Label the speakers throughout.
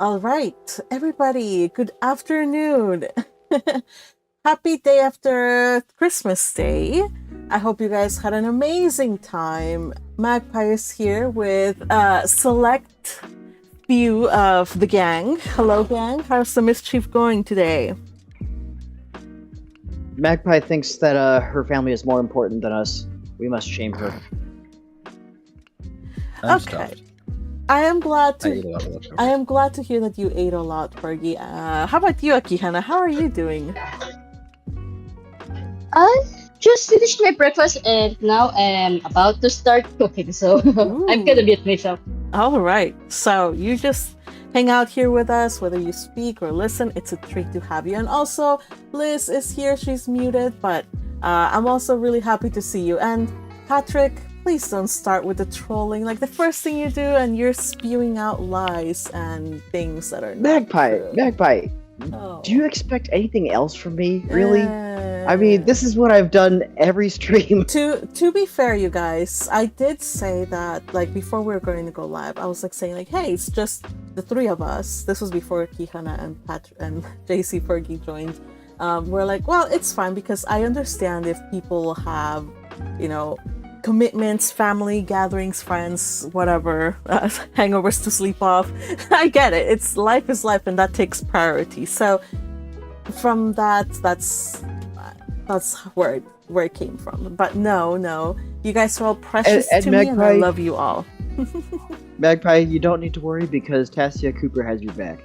Speaker 1: All right, everybody, good afternoon. Happy day after Christmas Day. I hope you guys had an amazing time. Magpie is here with a select few of the gang. Hello, gang. How's the mischief going today?
Speaker 2: Magpie thinks that her family is more important than us. We must shame her.
Speaker 3: I'm
Speaker 1: Okay.
Speaker 3: stuffed.
Speaker 1: I am glad
Speaker 3: I
Speaker 1: to.
Speaker 3: eat a lot of leftovers.
Speaker 1: I am glad to hear that you ate a lot, Fergie. How about you, Akihana? How are you doing?
Speaker 4: I just finished my breakfast and now I'm about to start cooking, so I'm gonna
Speaker 1: Ooh.
Speaker 4: mute myself.
Speaker 1: All right. So you just hang out here with us, whether you speak or listen. It's a treat to have you. And also, Liz is here. She's muted, but I'm also really happy to see you. And Patrick, please don't start with the trolling. Like the first thing you do, and you're spewing out lies and things that are not
Speaker 2: Magpie,
Speaker 1: true.
Speaker 2: Magpie,
Speaker 1: Oh.
Speaker 2: do you expect anything else from me? Really? I
Speaker 1: Uh,
Speaker 2: mean, this is what I've done every stream.
Speaker 1: to be fair, you guys, I did say that like before we were going to go live, I was like saying like, hey, it's just the three of us. This was before Kihana and JC Fergie joined. We're like, well, it's fine because I understand if people have, you know, commitments, family gatherings, friends, whatever, hangovers to sleep off. I get it. It's life is life, and that takes priority. So from that's where it came from. But no, you guys are all precious
Speaker 2: And
Speaker 1: to me, and I
Speaker 2: Magpie-
Speaker 1: love you all.
Speaker 2: Magpie, you don't need to worry because Tassia Cooper has your back.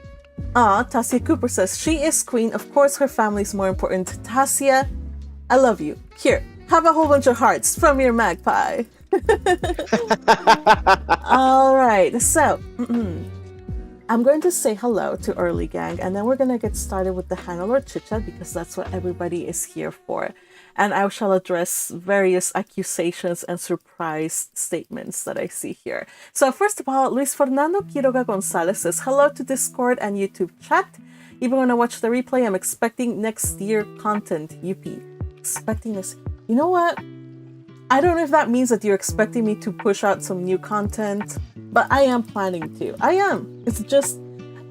Speaker 1: Tasia Cooper says she is queen. Of course, her family is more important. Tasia, I love you. Here, have a whole bunch of hearts from your magpie. All right, so I'm going to say hello to Early Gang, and then we're going to get started with the Hannelore Chit Chat because that's what everybody is here for. And I shall address various accusations and surprise statements that I see here. So first of all, Luis Fernando Quiroga Gonzalez says, hello to Discord and YouTube chat. Even when I watch the replay, I'm expecting next year content. UP. Expecting this. You know what? I don't know if that means that you're expecting me to push out some new content, but I am planning to. I am. It's just,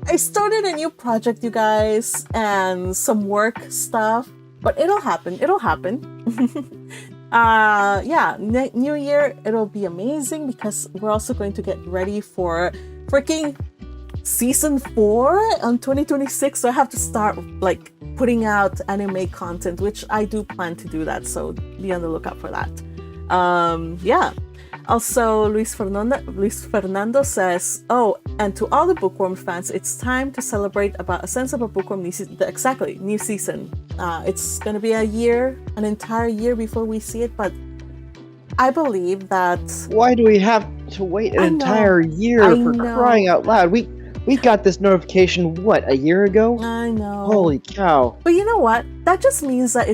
Speaker 1: I started a new project, you guys, and some work stuff, but it'll happen. It'll happen. Yeah, new year, it'll be amazing because we're also going to get ready for freaking season 4 on 2026. So I have to start like putting out anime content, which I do plan to do that. So be on the lookout for that. Yeah. Also, Luis Fernando says, oh, and to all the Bookworm fans, it's time to celebrate about a sensible Bookworm new season. Exactly, new season. It's going to be an entire year before we see it, but I believe that...
Speaker 2: Why do we have to wait an entire year for crying out loud? We got this notification, what, a year ago?
Speaker 1: I know.
Speaker 2: Holy cow.
Speaker 1: But you know what? That just means that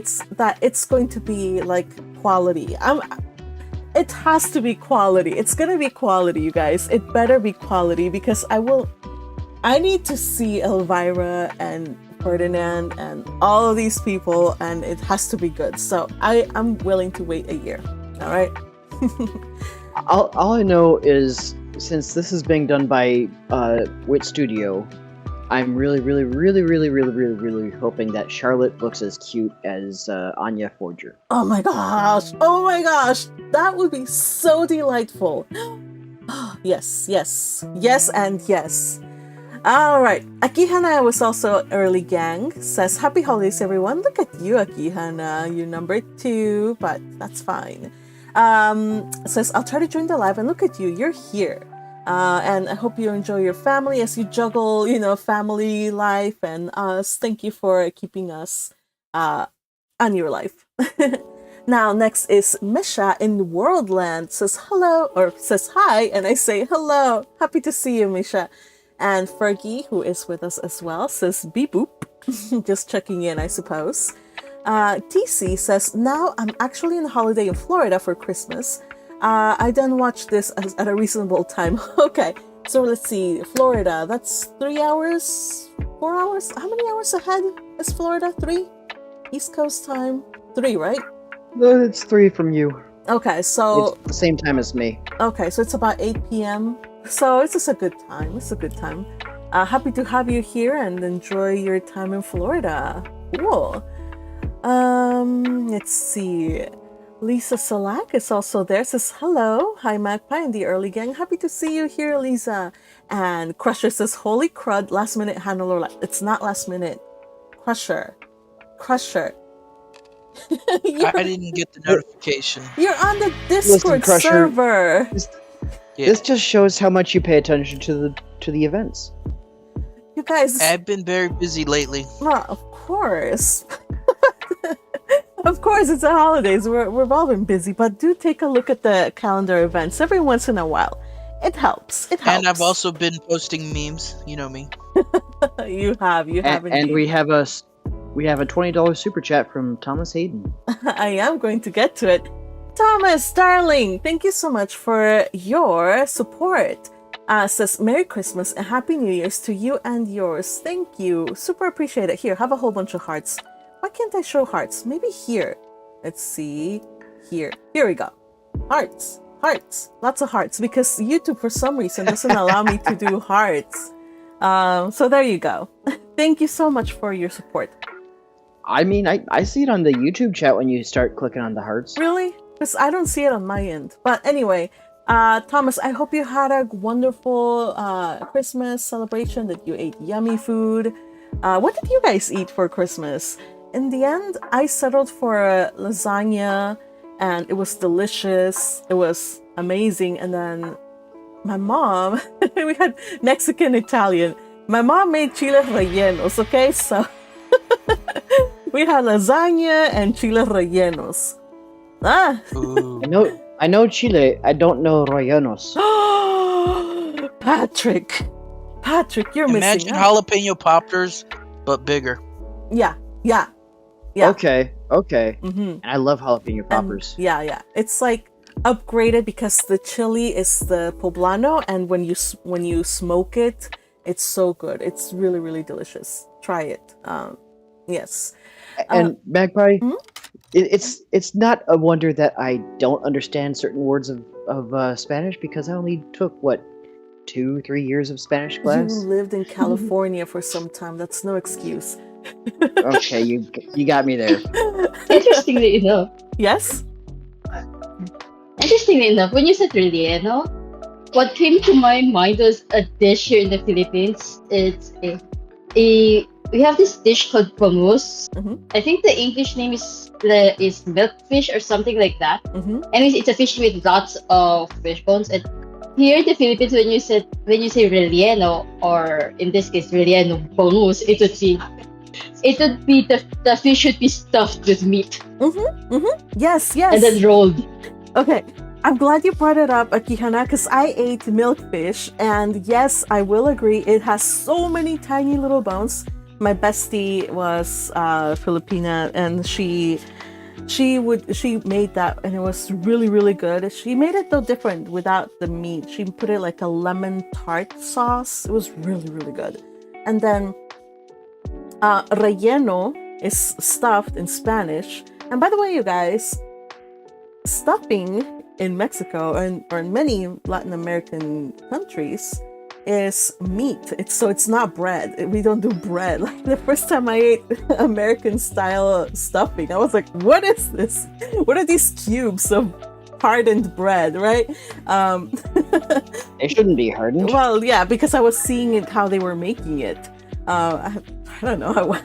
Speaker 1: it's going to be like quality. It has to be quality. It's gonna be quality, you guys. It better be quality because I need to see Elvira and Ferdinand and all of these people, and it has to be good. So I'm willing to wait a year. All right.
Speaker 2: All I know is, since this is being done by Wit Studio, I'm really hoping that Charlotte looks as cute as Anya Forger.
Speaker 1: Oh my gosh! Oh my gosh! That would be so delightful. Yes, and yes. All right. Akihana was also early gang. Says happy holidays, everyone. Look at you, Akihana. You're number 2, but that's fine. Says I'll try to join the live, and look at you. You're here. And I hope you enjoy your family as you juggle, family life and us. Thank you for keeping us on your life. Now, next is Misha in Worldland. Says hello, or says hi, and I say hello. Happy to see you, Misha. And Fergie, who is with us as well, says beep boop. Just checking in, I suppose. TC says, now I'm actually on holiday in Florida for Christmas. I then watched this at a reasonable time. Okay, so let's see. Florida, that's 3 hours? 4 hours? How many hours ahead is Florida? 3? East Coast time? 3, right?
Speaker 2: It's 3 from you.
Speaker 1: Okay, so...
Speaker 2: It's the same time as me.
Speaker 1: Okay, so it's about 8 p.m. So it's just a good time. It's a good time. Happy to have you here and enjoy your time in Florida. Cool. Let's see. Lisa Salak is also there. Says hello. Hi, Magpie and the early gang. Happy to see you here, Lisa. And Crusher says, holy crud, last minute Hannelore. It's not last minute. Crusher.
Speaker 3: I didn't get the notification.
Speaker 1: You're on the Discord
Speaker 2: Crusher,
Speaker 1: server.
Speaker 2: This just shows how much you pay attention to the events.
Speaker 1: You guys.
Speaker 3: I've been very busy lately.
Speaker 1: Well, of course. Of course, it's the holidays. We've all been busy, but do take a look at the calendar events every once in a while. It helps.
Speaker 3: And I've also been posting memes. You know me.
Speaker 1: You have.
Speaker 2: And we have a $20 super chat from Thomas Hayden.
Speaker 1: I am going to get to it. Thomas, darling, thank you so much for your support. Says Merry Christmas and Happy New Year's to you and yours. Thank you. Super appreciate it. Here, have a whole bunch of hearts. Why can't I show hearts? Maybe here. Let's see. Here we go. Hearts. Lots of hearts, because YouTube for some reason doesn't allow me to do hearts. So there you go. Thank you so much for your support.
Speaker 2: I mean, I see it on the YouTube chat when you start clicking on the hearts.
Speaker 1: Really? Because I don't see it on my end. But anyway, Thomas, I hope you had a wonderful Christmas celebration, that you ate yummy food. What did you guys eat for Christmas? In the end, I settled for lasagna, and it was delicious. It was amazing. And then my mom, we had Mexican, Italian. My mom made chile rellenos, okay? So we had lasagna and chile rellenos.
Speaker 2: I know Chile. I don't know rellenos.
Speaker 1: Patrick, you're missing
Speaker 3: Imagine
Speaker 1: out.
Speaker 3: jalapeno poppers, but bigger.
Speaker 1: Yeah.
Speaker 2: Okay.
Speaker 1: Mm-hmm.
Speaker 2: And I love jalapeno poppers.
Speaker 1: Yeah. It's like upgraded because the chili is the poblano, and when you smoke it, it's so good. It's really, really delicious. Try it. Yes.
Speaker 2: And Magpie,
Speaker 1: hmm?
Speaker 2: it's not a wonder that I don't understand certain words of Spanish, because I only took 2-3 years of Spanish class.
Speaker 1: You lived in California for some time. That's no excuse.
Speaker 2: Okay, you got me there.
Speaker 4: Interestingly enough,
Speaker 1: Yes.
Speaker 4: when you said relleno, what came to my mind was a dish here in the Philippines. It's we have this dish called bangus.
Speaker 1: Mm-hmm.
Speaker 4: I think the English name is milkfish or something like that.
Speaker 1: Mm-hmm.
Speaker 4: Anyways, it's a fish with lots of fish bones. And here in the Philippines, when you say relleno, or in this case relleno bangus, it would be the fish should be stuffed with meat
Speaker 1: Yes.
Speaker 4: and then rolled.
Speaker 1: Okay, I'm glad you brought it up, Akihana, because I ate milkfish, and yes, I will agree, it has so many tiny little bones. My bestie was Filipina, and she made that, and it was really, really good. She made it though different without the meat. She put it like a lemon tart sauce. It was really, really good. And then relleno is stuffed in Spanish. And by the way, you guys, stuffing in Mexico or in many Latin American countries is meat. It's not bread. We don't do bread. Like the first time I ate American style stuffing, I was like, what is this? What are these cubes of hardened bread, right?
Speaker 2: They shouldn't be hardened.
Speaker 1: Well, yeah, because I was seeing it how they were making it. I don't know.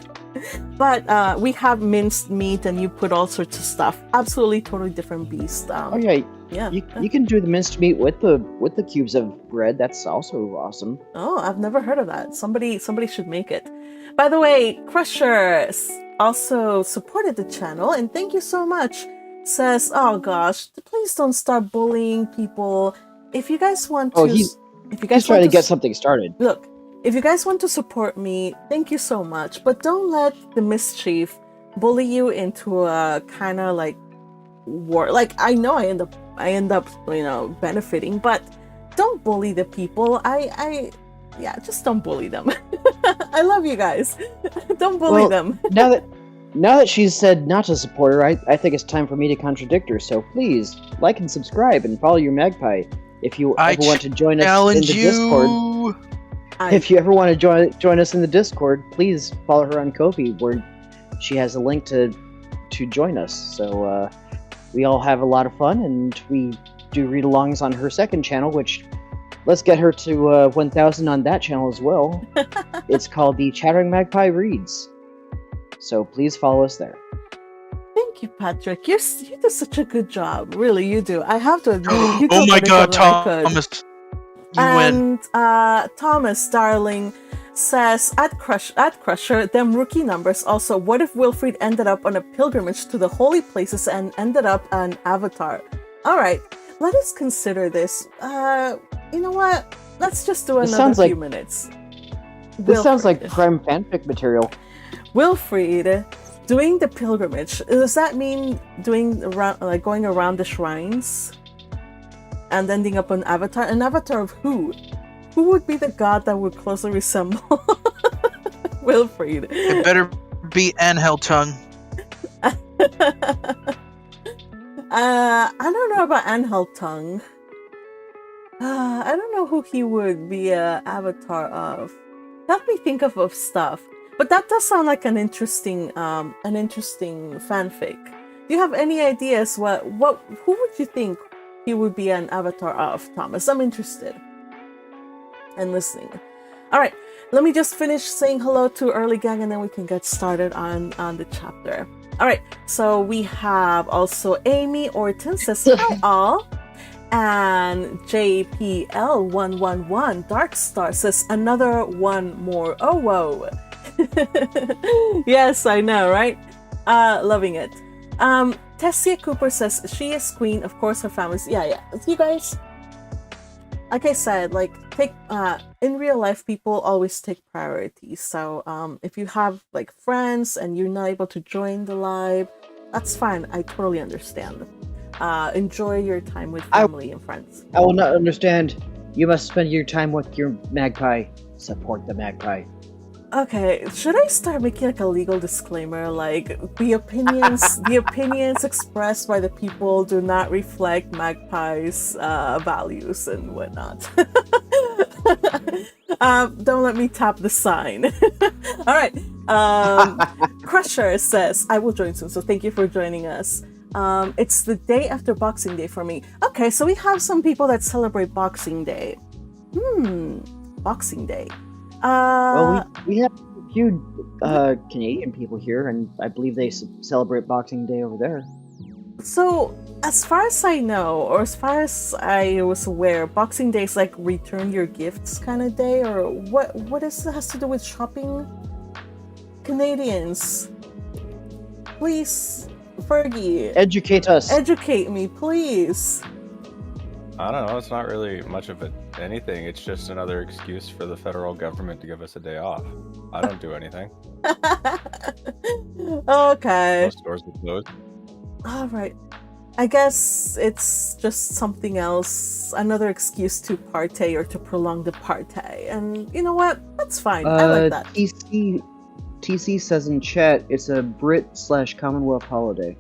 Speaker 1: But we have minced meat, and you put all sorts of stuff. Absolutely, totally different beast.
Speaker 2: Okay.
Speaker 1: Yeah.
Speaker 2: You can do the minced meat with the cubes of bread. That's also awesome.
Speaker 1: Oh, I've never heard of that. Somebody should make it. By the way, Crusher also supported the channel, and thank you so much. Says, oh gosh, please don't start bullying people. If you guys want to,
Speaker 2: He's
Speaker 1: want
Speaker 2: trying to get something started.
Speaker 1: Look, if you guys want to support me, thank you so much. But don't let the mischief bully you into a kind of like war. Like, I know I end up benefiting, but don't bully the people. Yeah, just don't bully them. I love you guys. Don't bully them.
Speaker 2: Now that she's said not to support her, I think it's time for me to contradict her. So please like and subscribe and follow your Magpie if you ever want to join us in the Discord. If you ever want to join us in the Discord, please follow her on Ko-fi, where she has a link to join us. So we all have a lot of fun, and we do read-alongs on her second channel, which let's get her to 1,000 on that channel as well. It's called the Chattering Magpie Reads. So please follow us there.
Speaker 1: Thank you, Patrick. You do such a good job. Really, you do. I have to admit it. You do
Speaker 3: Oh
Speaker 1: a
Speaker 3: my
Speaker 1: better
Speaker 3: god,
Speaker 1: job than I could.
Speaker 3: Thomas. You win.
Speaker 1: And Thomas Darling says at Crusher, them rookie numbers. Also, what if Wilfried ended up on a pilgrimage to the holy places and ended up an avatar? All right, let us consider this. You know what? Let's just do another few minutes.
Speaker 2: This sounds like prime fanfic material.
Speaker 1: Wilfried doing the pilgrimage. Does that mean going around the shrines and ending up an avatar? An avatar of who? Who would be the god that would closely resemble Wilfried?
Speaker 3: It better be Angel Tongue.
Speaker 1: I don't know about Angel Tongue. I don't know who he would be an avatar of. Let me think of stuff. But that does sound like an interesting fanfic. Do you have any ideas who would you think he would be an avatar of, Thomas? I'm interested in listening. All right, let me just finish saying hello to Early Gang, and then we can get started on the chapter. All right, so we have also Amy Orton says hi all. And JPL111 Darkstar says another one more. Oh, whoa. Yes, I know, right? Loving it. Tessia Cooper says she is queen. Of course, her family's. Yeah. You guys, like I said, take in real life, people always take priorities. So if you have friends and you're not able to join the live, that's fine. I totally understand. Enjoy your time with family and friends.
Speaker 2: I will not understand. You must spend your time with your magpie. Support the magpie.
Speaker 1: Okay, should I start making a legal disclaimer, the opinions expressed by the people do not reflect Magpie's values and whatnot. Don't let me tap the sign. All right. Crusher says I will join soon, so thank you for joining us. It's the day after Boxing Day for me. Okay, so we have some people that celebrate Boxing Day. Boxing Day.
Speaker 2: Well, we have a few Canadian people here, and I believe they celebrate Boxing Day over there.
Speaker 1: So, as far as I know, or as far as I was aware, Boxing Day is return your gifts kind of day, or what has to do with shopping? Canadians, please, Fergie,
Speaker 2: educate us.
Speaker 1: Educate me, please.
Speaker 5: I don't know. It's not really much of anything. It's just another excuse for the federal government to give us a day off. I don't do anything.
Speaker 1: Okay.
Speaker 5: Most stores are closed.
Speaker 1: All right. I guess it's just something else, another excuse to partay or to prolong the partay. And you know what? That's fine. I like that.
Speaker 2: TC says in chat, it's a Brit/Commonwealth holiday.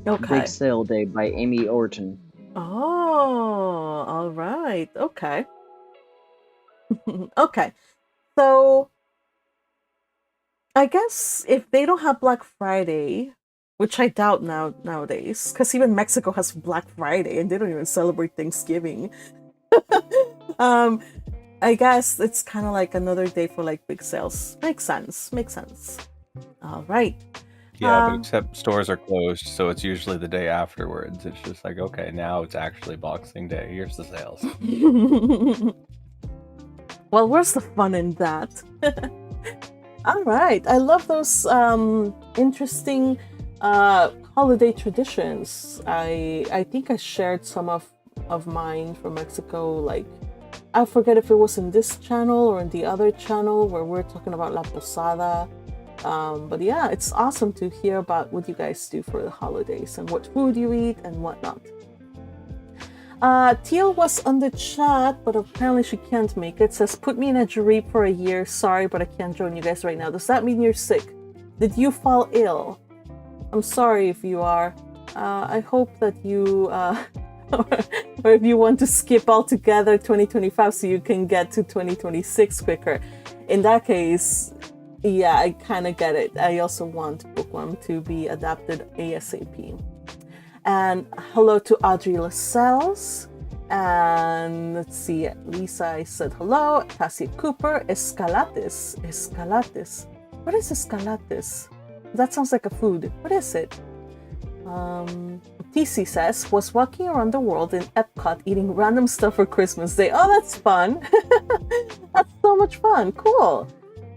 Speaker 1: Okay.
Speaker 2: Big Sale Day by Amy Orton.
Speaker 1: Oh, all right. Okay. Okay. So, I guess if they don't have Black Friday, which I doubt nowadays, because even Mexico has Black Friday and they don't even celebrate Thanksgiving. I guess it's kind of like another day for big sales. Makes sense. All right.
Speaker 5: Yeah, but except stores are closed, so it's usually the day afterwards. It's just okay, now it's actually Boxing Day. Here's the sales.
Speaker 1: Well, where's the fun in that? All right. I love those interesting holiday traditions. I think I shared some of mine from Mexico. I forget if it was in this channel or in the other channel where we're talking about La Posada. But yeah, it's awesome to hear about what you guys do for the holidays and what food you eat and whatnot. Teal was on the chat, but apparently she can't make it. Says, put me in a jury for a year. Sorry, but I can't join you guys right now. Does that mean you're sick? Did you fall ill? I'm sorry if you are. I hope that you or if you want to skip altogether 2025 so you can get to 2026 quicker. In that case, yeah, I kind of get it. I also want Bookworm to be adapted ASAP. And hello to Audrey Lascelles. And let's see, Lisa, I said hello. Tassia Cooper, Escalates. Escalates. What is Escalates? That sounds like a food. What is it? TC says, was walking around the world in Epcot eating random stuff for Christmas Day. Oh, that's fun. That's so much fun. Cool.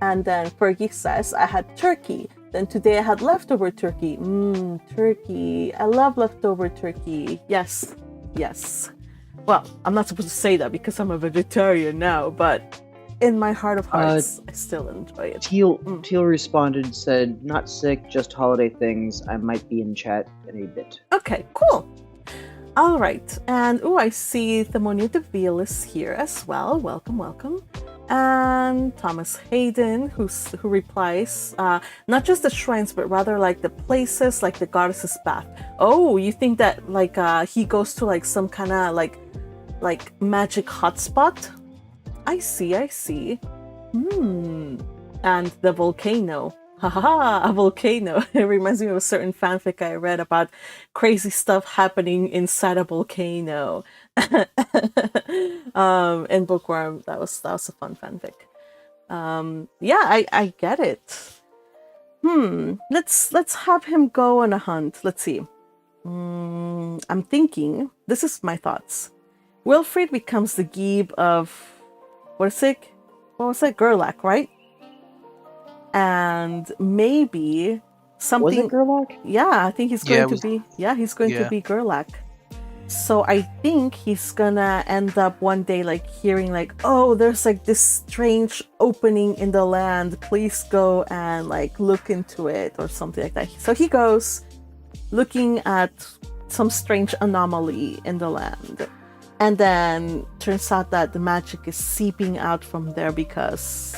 Speaker 1: And then Fergie says, I had turkey. Then today I had leftover turkey. Turkey. I love leftover turkey. Yes. Yes. Well, I'm not supposed to say that because I'm a vegetarian now, but in my heart of hearts, I still enjoy it.
Speaker 2: Teal responded, said, not sick, just holiday things. I might be in chat in a bit.
Speaker 1: Okay, cool. All right. And, I see Thermonia DeVille is here as well. Welcome, welcome. And Thomas Hayden, who replies, not just the shrines, but rather like the places, like the goddess's bath. Oh, you think that like he goes to like some kind of like magic hotspot? I see. And the volcano. Haha, a volcano. It reminds me of a certain fanfic I read about crazy stuff happening inside a volcano. In Bookworm, that was a fun fanfic. Yeah, I get it. Let's have him go on a hunt. Let's see. I'm thinking. This is my thoughts. Wilfrid becomes the Geeb of what was it, Gerlach, right? And maybe something.
Speaker 2: Was it Gerlach?
Speaker 1: Yeah, I think he's going to be. Yeah, he's going to be Gerlach. So I think he's gonna end up one day like hearing like, oh, there's like this strange opening in the land. Please go and like look into it or something like that. So he goes looking at some strange anomaly in the land. And then turns out that the magic is seeping out from there because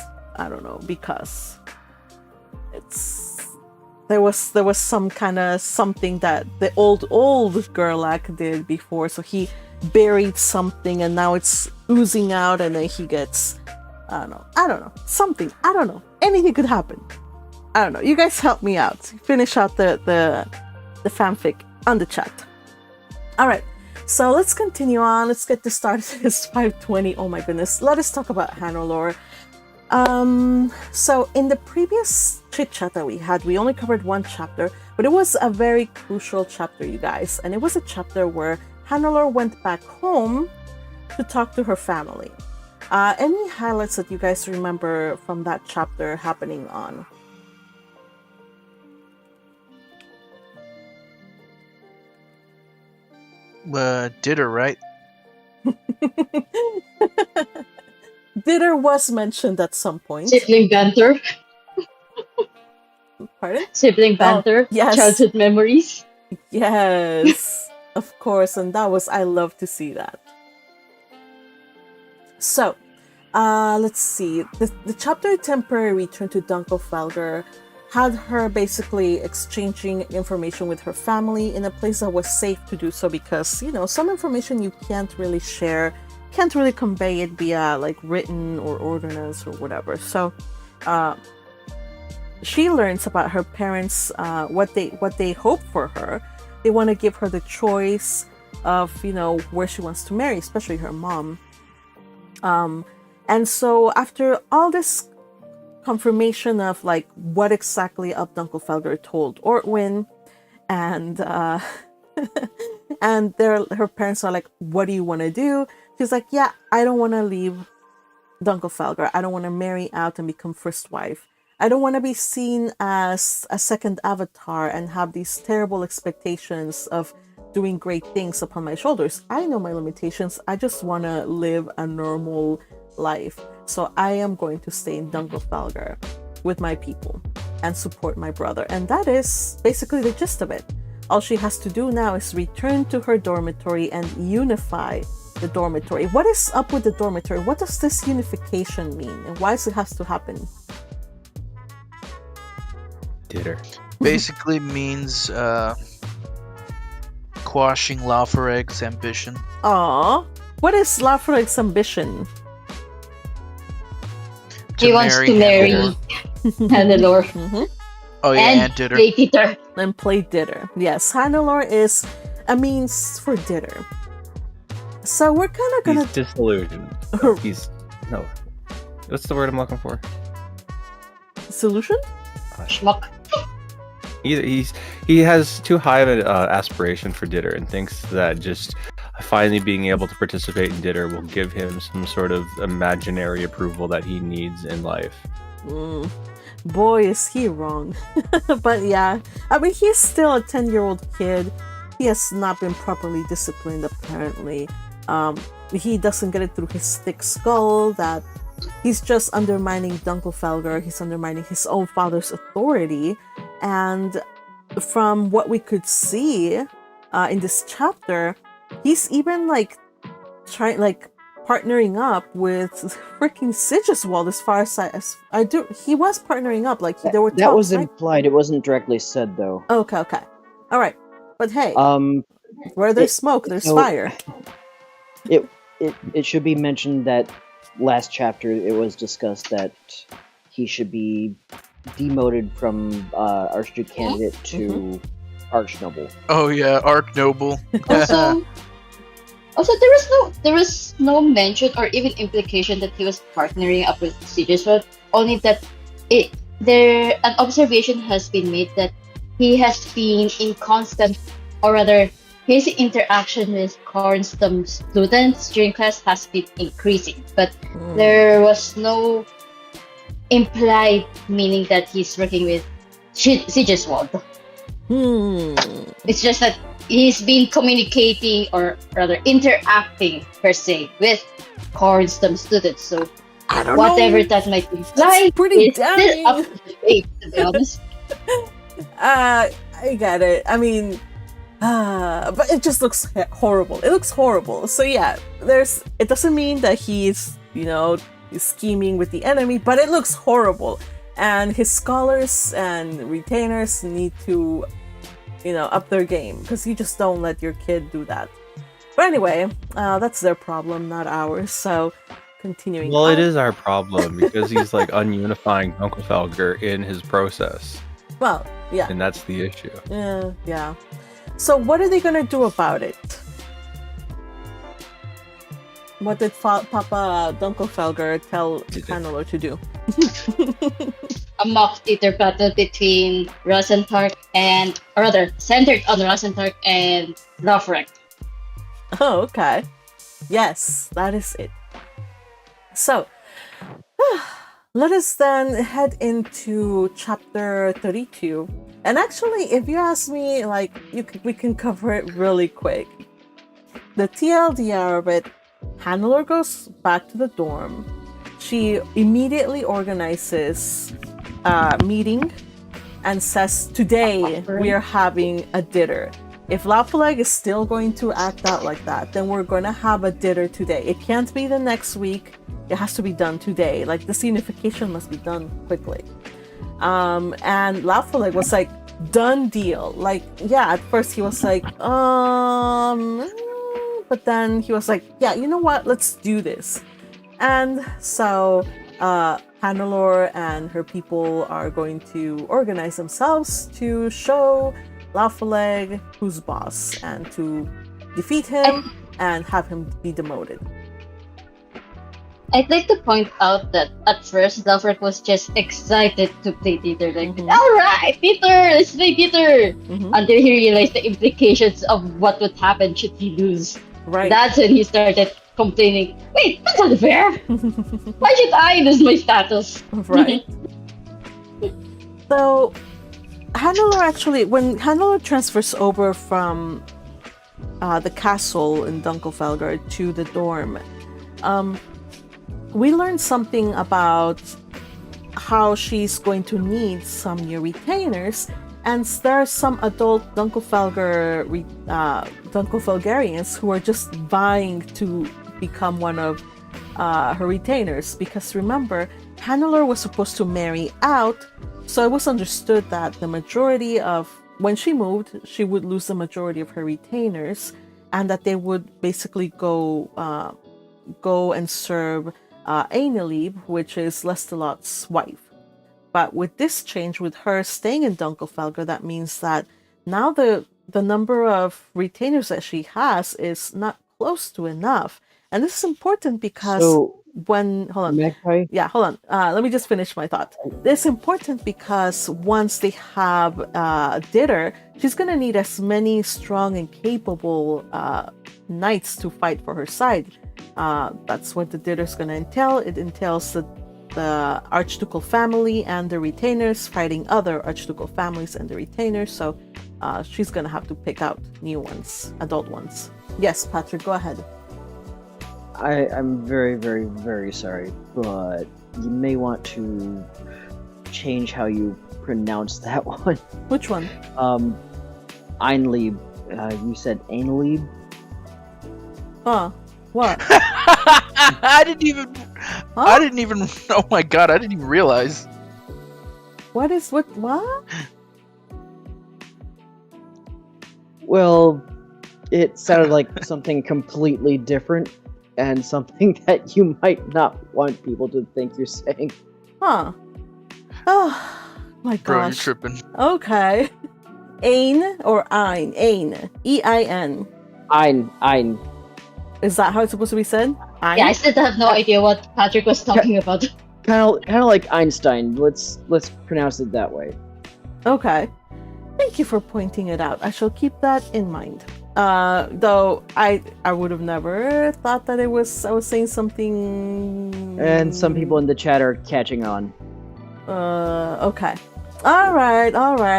Speaker 1: there was some kind of something that the old Gerlach did before, so he buried something and now it's oozing out and then he gets I don't know something, I don't know, anything could happen. I don't know, you guys help me out, finish out the fanfic on the chat. All right, so let's continue on. Let's get this started. It's 5:20. Oh my goodness, let us talk about Hannelore. So in the previous chit chat that we had, we only covered one chapter, but it was a very crucial chapter, you guys. And it was a chapter where Hannelore went back home to talk to her family. Any highlights that you guys remember from that chapter happening on?
Speaker 3: Dinner, right?
Speaker 1: Dinner was mentioned at some point.
Speaker 4: Sibling banter.
Speaker 1: Pardon?
Speaker 4: Sibling banter.
Speaker 1: Yes.
Speaker 4: Childhood memories.
Speaker 1: Yes, of course, and I love to see that. So, let's see. The chapter Temporary Return to Dunkelfelger had her basically exchanging information with her family in a place that was safe to do so because, some information you can't really share, can't really convey it via like written or ordinance or whatever. So she learns about her parents, what they hope for her. They want to give her the choice of, where she wants to marry, especially her mom. And so after all this confirmation of like what exactly Up Dunkelfelger told Ortwin, and and her parents are like, what do you want to do? She's like, yeah, I don't want to leave Dunkelfelger. I don't want to marry out and become first wife. I don't want to be seen as a second avatar and have these terrible expectations of doing great things upon my shoulders. I know my limitations. I just want to live a normal life. So I am going to stay in Dunkelfelger with my people and support my brother. And that is basically the gist of it. All she has to do now is return to her dormitory and unify the dormitory. What is up with the dormitory? What does this unification mean? And why does it have to happen?
Speaker 5: Dinner.
Speaker 3: Basically means squashing Lafareg's ambition.
Speaker 1: Aw. What is Lafareg's ambition?
Speaker 4: He wants to marry
Speaker 3: Hannelore.
Speaker 4: Hannelore
Speaker 1: Mm-hmm.
Speaker 3: Oh yeah, and Ditter.
Speaker 4: play Peter.
Speaker 1: And play Ditter. Yes, Hannelore is a means for Ditter. So we're kind of gonna...
Speaker 5: He's disillusioned. He's no. What's the word I'm looking for?
Speaker 1: Solution?
Speaker 4: Schmuck.
Speaker 5: He has too high of an aspiration for Ditter and thinks that just finally being able to participate in Ditter will give him some sort of imaginary approval that he needs in life.
Speaker 1: Boy, is he wrong. But yeah, I mean, he's still a 10-year-old kid. He has not been properly disciplined, apparently. He doesn't get it through his thick skull that he's just undermining Dunkelfelger. He's undermining his own father's authority. And from what we could see in this chapter, he's even partnering up with freaking Sigiswald. As far as I do, he was partnering up. Like there were
Speaker 2: that
Speaker 1: talks,
Speaker 2: was
Speaker 1: right?
Speaker 2: implied. It wasn't directly said though.
Speaker 1: Okay, all right. But hey, where there's smoke, there's
Speaker 2: so-
Speaker 1: fire.
Speaker 2: It should be mentioned that last chapter it was discussed that he should be demoted from Archduke candidate to Archnoble.
Speaker 3: Oh yeah, Arch Noble.
Speaker 4: Also, there was no mention or even implication that he was partnering up with Sigismund. Only that an observation has been made that he has been in constant, or rather, his interaction with Kornstam students during class has been increasing. But there was no implied meaning that he's working with Sigiswald. It's just that he's been communicating, or rather interacting per se, with Kornstam students. So
Speaker 1: I don't
Speaker 4: whatever
Speaker 1: know.
Speaker 4: that might imply
Speaker 1: That's pretty
Speaker 4: is still up to debate, to be honest.
Speaker 1: I get it. I mean, but it just looks horrible. It looks horrible. So yeah, it doesn't mean that he's scheming with the enemy, but it looks horrible. And his scholars and retainers need to up their game, because you just don't let your kid do that. But anyway, that's their problem, not ours. So continuing.
Speaker 5: Well, it is our problem because he's like ununifying Dunkelfelger in his process.
Speaker 1: Well, yeah.
Speaker 5: And that's the issue.
Speaker 1: Yeah. So what are they gonna do about it? What did Papa Dunkelfelger tell Hannelore to do?
Speaker 4: A mock theater battle between Rosenthal and, or rather, centered on Rosenthal and Lafarek.
Speaker 1: Oh, okay. Yes, that is it. So, let us then head into chapter 32. And actually, if you ask me, we can cover it really quick. The TLDR of it, Hannelore goes back to the dorm. She immediately organizes a meeting and says, today we are having a dinner. If Lafaleg is still going to act out like that, then we're going to have a dinner today. It can't be the next week. It has to be done today. Like, the scenification must be done quickly. And Lafaleg was like, done deal. Like, yeah, at first he was like, but then he was like, yeah, you know what? Let's do this. And so Hannelore and her people are going to organize themselves to show Lafaleg who's boss and to defeat him and have him be demoted.
Speaker 4: I'd like to point out that at first Lafaleg was just excited to play theater, like, alright, theater, let's play theater! Until he realized the implications of what would happen should he lose.
Speaker 1: Right.
Speaker 4: That's when he started complaining, wait, that's not fair! Why should I lose my status?
Speaker 1: Right. So, Hannelore actually, when Hannelore transfers over from the castle in Dunkelfelger to the dorm, we learned something about how she's going to need some new retainers, and there are some adult Dunkelfelgerians who are just vying to become one of her retainers, because remember, Hannelore was supposed to marry out, so it was understood that the majority of when she moved, she would lose the majority of her retainers, and that they would basically go and serve Ainalib, which is Lestalot's wife. But with this change, with her staying in Dunkelfelger, that means that now the number of retainers that she has is not close to enough. And this is important because hold on.
Speaker 2: Magpie?
Speaker 1: Yeah, hold on. Let me just finish my thought. This is important because once they have Ditter, she's going to need as many strong and capable knights to fight for her side. That's what the Ditter is going to entail. It entails the Archducal family and the retainers fighting other Archducal families and the retainers. So she's going to have to pick out new ones, adult ones. Yes, Patrick, go ahead.
Speaker 2: I'm very, very, very sorry, but you may want to change how you pronounce that one.
Speaker 1: Which one?
Speaker 2: Ainlieb. You said Ainlieb?
Speaker 1: What?
Speaker 3: I didn't even. Oh my god! I didn't even realize.
Speaker 1: What? What?
Speaker 2: Well, it sounded like something completely different, and something that you might not want people to think you're saying.
Speaker 1: Huh. Oh my gosh.
Speaker 3: Bro, you're tripping.
Speaker 1: Okay. Ain or Ein? Ain. E-I-N.
Speaker 2: Ein.
Speaker 1: Is that how it's supposed to be said? Ein?
Speaker 4: Yeah, I still have no idea what Patrick was talking about.
Speaker 2: Kind of like Einstein. Let's pronounce it that way.
Speaker 1: Okay. Thank you for pointing it out. I shall keep that in mind. Though I would have never thought that I was saying something.
Speaker 2: And some people in the chat are catching on.
Speaker 1: Okay. All right,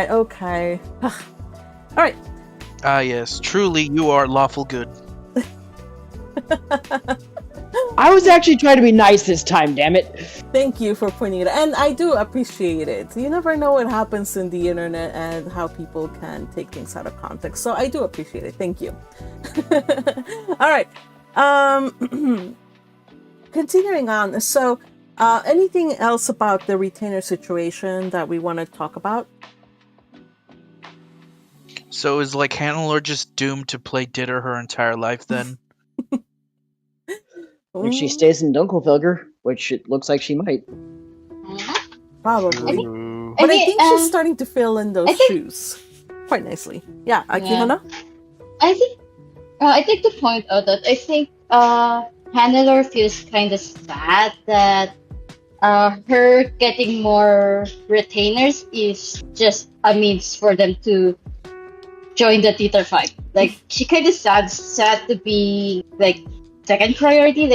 Speaker 1: okay. All right.
Speaker 3: Ah, yes. Truly, you are lawful good.
Speaker 2: I was actually trying to be nice this time, damn it.
Speaker 1: Thank you for pointing it out. And I do appreciate it. You never know what happens in the internet and how people can take things out of context. So I do appreciate it. Thank you. All right. Continuing on. So anything else about the retainer situation that we want to talk about?
Speaker 3: So is like Hannelore just doomed to play Ditter her entire life then?
Speaker 2: If she stays in Dunkelfelger, which it looks like she might.
Speaker 1: Probably.
Speaker 3: Ooh.
Speaker 1: But I think she's starting to fill in those shoes quite nicely. Yeah, Akihana?
Speaker 4: I think to point out that I think Hannelore feels kind of sad that her getting more retainers is just a means for them to join the theater fight. Like, she kind of sad to be like second priority.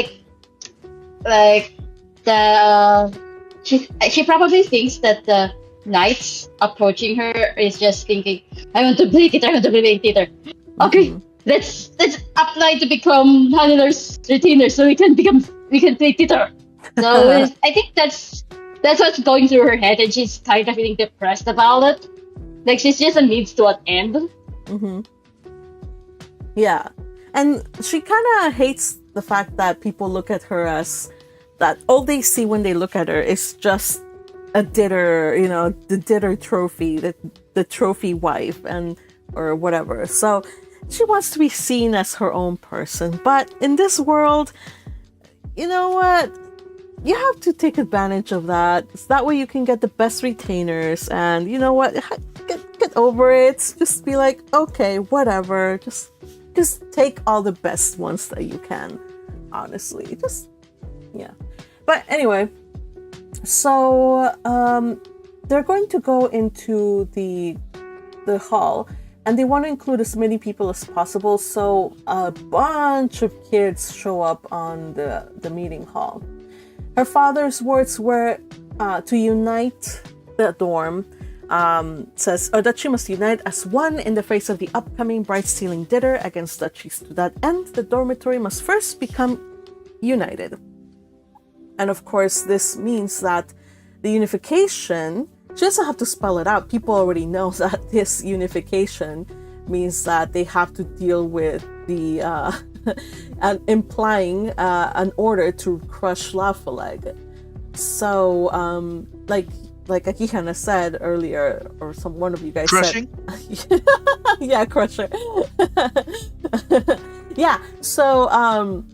Speaker 4: She probably thinks that the knights approaching her is just thinking, I want to play theater. Okay, let's apply to become Hannelore's retainer so we can play theater. So I think that's what's going through her head, and she's kind of feeling depressed about it. Like, she's just a means to an end.
Speaker 1: Mm-hmm. Yeah, and she kind of hates the fact that people look at her as that all they see when they look at her is just a Ditter, the Ditter trophy, the trophy wife, and or whatever. So she wants to be seen as her own person. But in this world, you know what? You have to take advantage of that. So that way you can get the best retainers, and you know what? Get over it. Just be like, okay, whatever. Just take all the best ones that you can. Honestly, yeah. But anyway, so they're going to go into the hall, and they want to include as many people as possible. So a bunch of kids show up on the meeting hall. Her father's words were to unite the dorm. Says that she must unite as one in the face of the upcoming bright-stealing Ditter against Duchies. To that end, the dormitory must first become united. And of course, this means that the unification, she doesn't have to spell it out. People already know that this unification means that they have to deal with the implying an order to crush Lafaleg. So, like Akihana said earlier, or one of you guys
Speaker 3: Crushing?
Speaker 1: said, yeah, Crusher. Yeah. So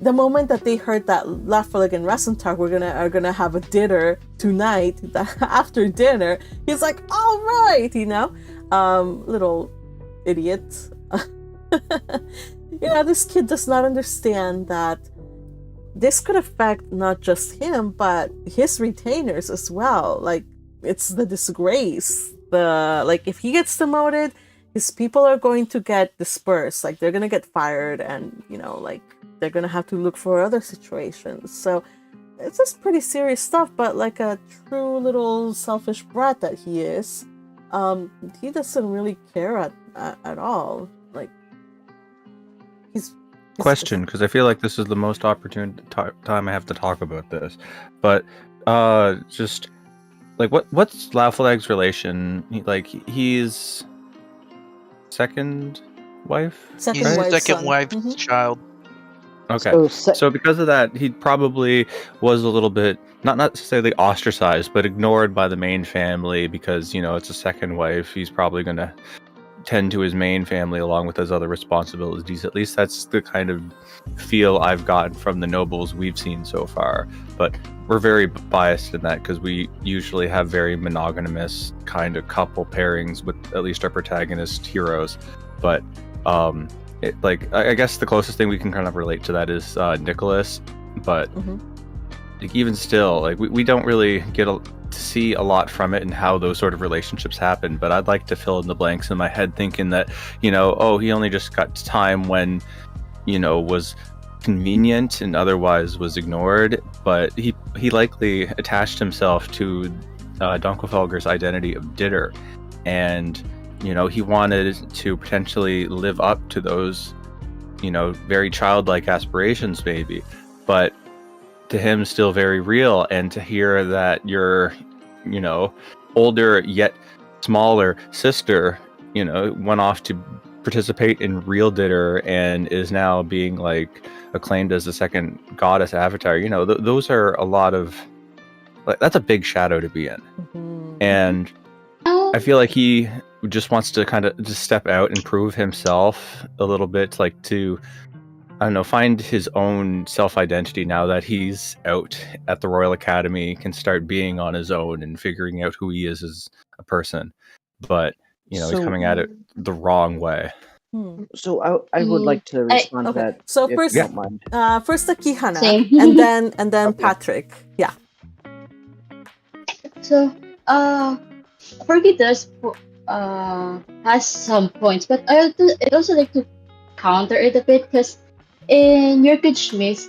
Speaker 1: the moment that they heard that Lafelig and Resentar are gonna have a dinner tonight, after dinner, he's like, all right, little idiot. This kid does not understand that this could affect not just him, but his retainers as well. Like, it's the disgrace. If he gets demoted, his people are going to get dispersed. Like, they're gonna get fired, and they're gonna have to look for other situations. So it's just pretty serious stuff. But like a true little selfish brat that he is, he doesn't really care at all. Like, he's
Speaker 5: Question, because I feel like this is the most opportune time I have to talk about this, but just like what's Lafeleg's relation? He's second wife.
Speaker 3: He's the second wife's child.
Speaker 5: Okay, so because of that, he probably was a little bit not necessarily ostracized, but ignored by the main family because it's a second wife. He's probably gonna tend to his main family along with his other responsibilities. At least that's the kind of feel I've gotten from the nobles we've seen so far. But we're very biased in that because we usually have very monogamous kind of couple pairings with at least our protagonist heroes. But I guess the closest thing we can kind of relate to that is Nicholas. But even still, we don't really get to see a lot from it and how those sort of relationships happen. But I'd like to fill in the blanks in my head thinking that, he only just got time when, was convenient and otherwise was ignored. But he likely attached himself to Donkelfelger's identity of Ditter. And, he wanted to potentially live up to those, very childlike aspirations maybe. But to him still very real, and to hear that your older yet smaller sister went off to participate in real Ditter and is now being acclaimed as the second goddess avatar, those are a lot of that's a big shadow to be in. And I feel like he just wants to kind of just step out and prove himself a little bit, to find his own self-identity now that he's out at the Royal Academy, can start being on his own and figuring out who he is as a person. But, he's coming at it the wrong way.
Speaker 2: So I would like to respond to that.
Speaker 1: So
Speaker 2: if
Speaker 1: first,
Speaker 2: you don't mind.
Speaker 1: First Akihana,
Speaker 4: Same.
Speaker 1: and then
Speaker 2: Okay.
Speaker 1: Patrick. Yeah.
Speaker 4: So, Fergie does has some points, but I'd also like to counter it a bit, because in Jürgen Schmidt's,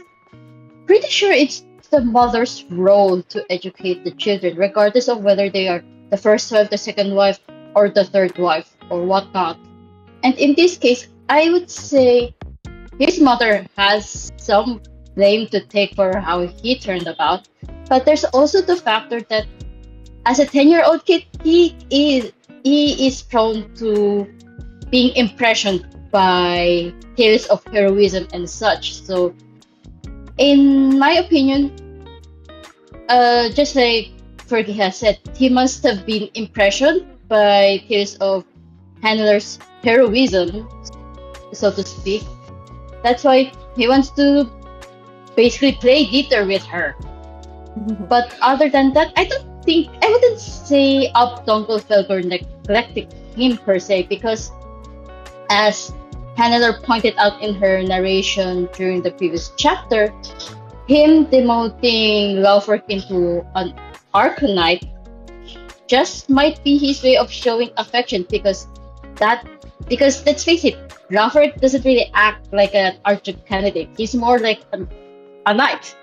Speaker 4: pretty sure it's the mother's role to educate the children, regardless of whether they are the first wife, the second wife, or the third wife, or whatnot. And in this case, I would say his mother has some blame to take for how he turned about. But there's also the factor that as a 10-year-old kid, he is prone to being impressioned by tales of heroism and such. So, in my opinion, just like Fergie has said, he must have been impressioned by tales of Hannelore's heroism, so to speak. That's why he wants to basically play Dieter with her. But other than that, I wouldn't say Donkelfelger neglecting him per se, because as Hannelore pointed out in her narration during the previous chapter, him demoting Laufwerk into an Arcanite just might be his way of showing affection, because let's face it, Laufwerk doesn't really act like an archer candidate. He's more like a knight.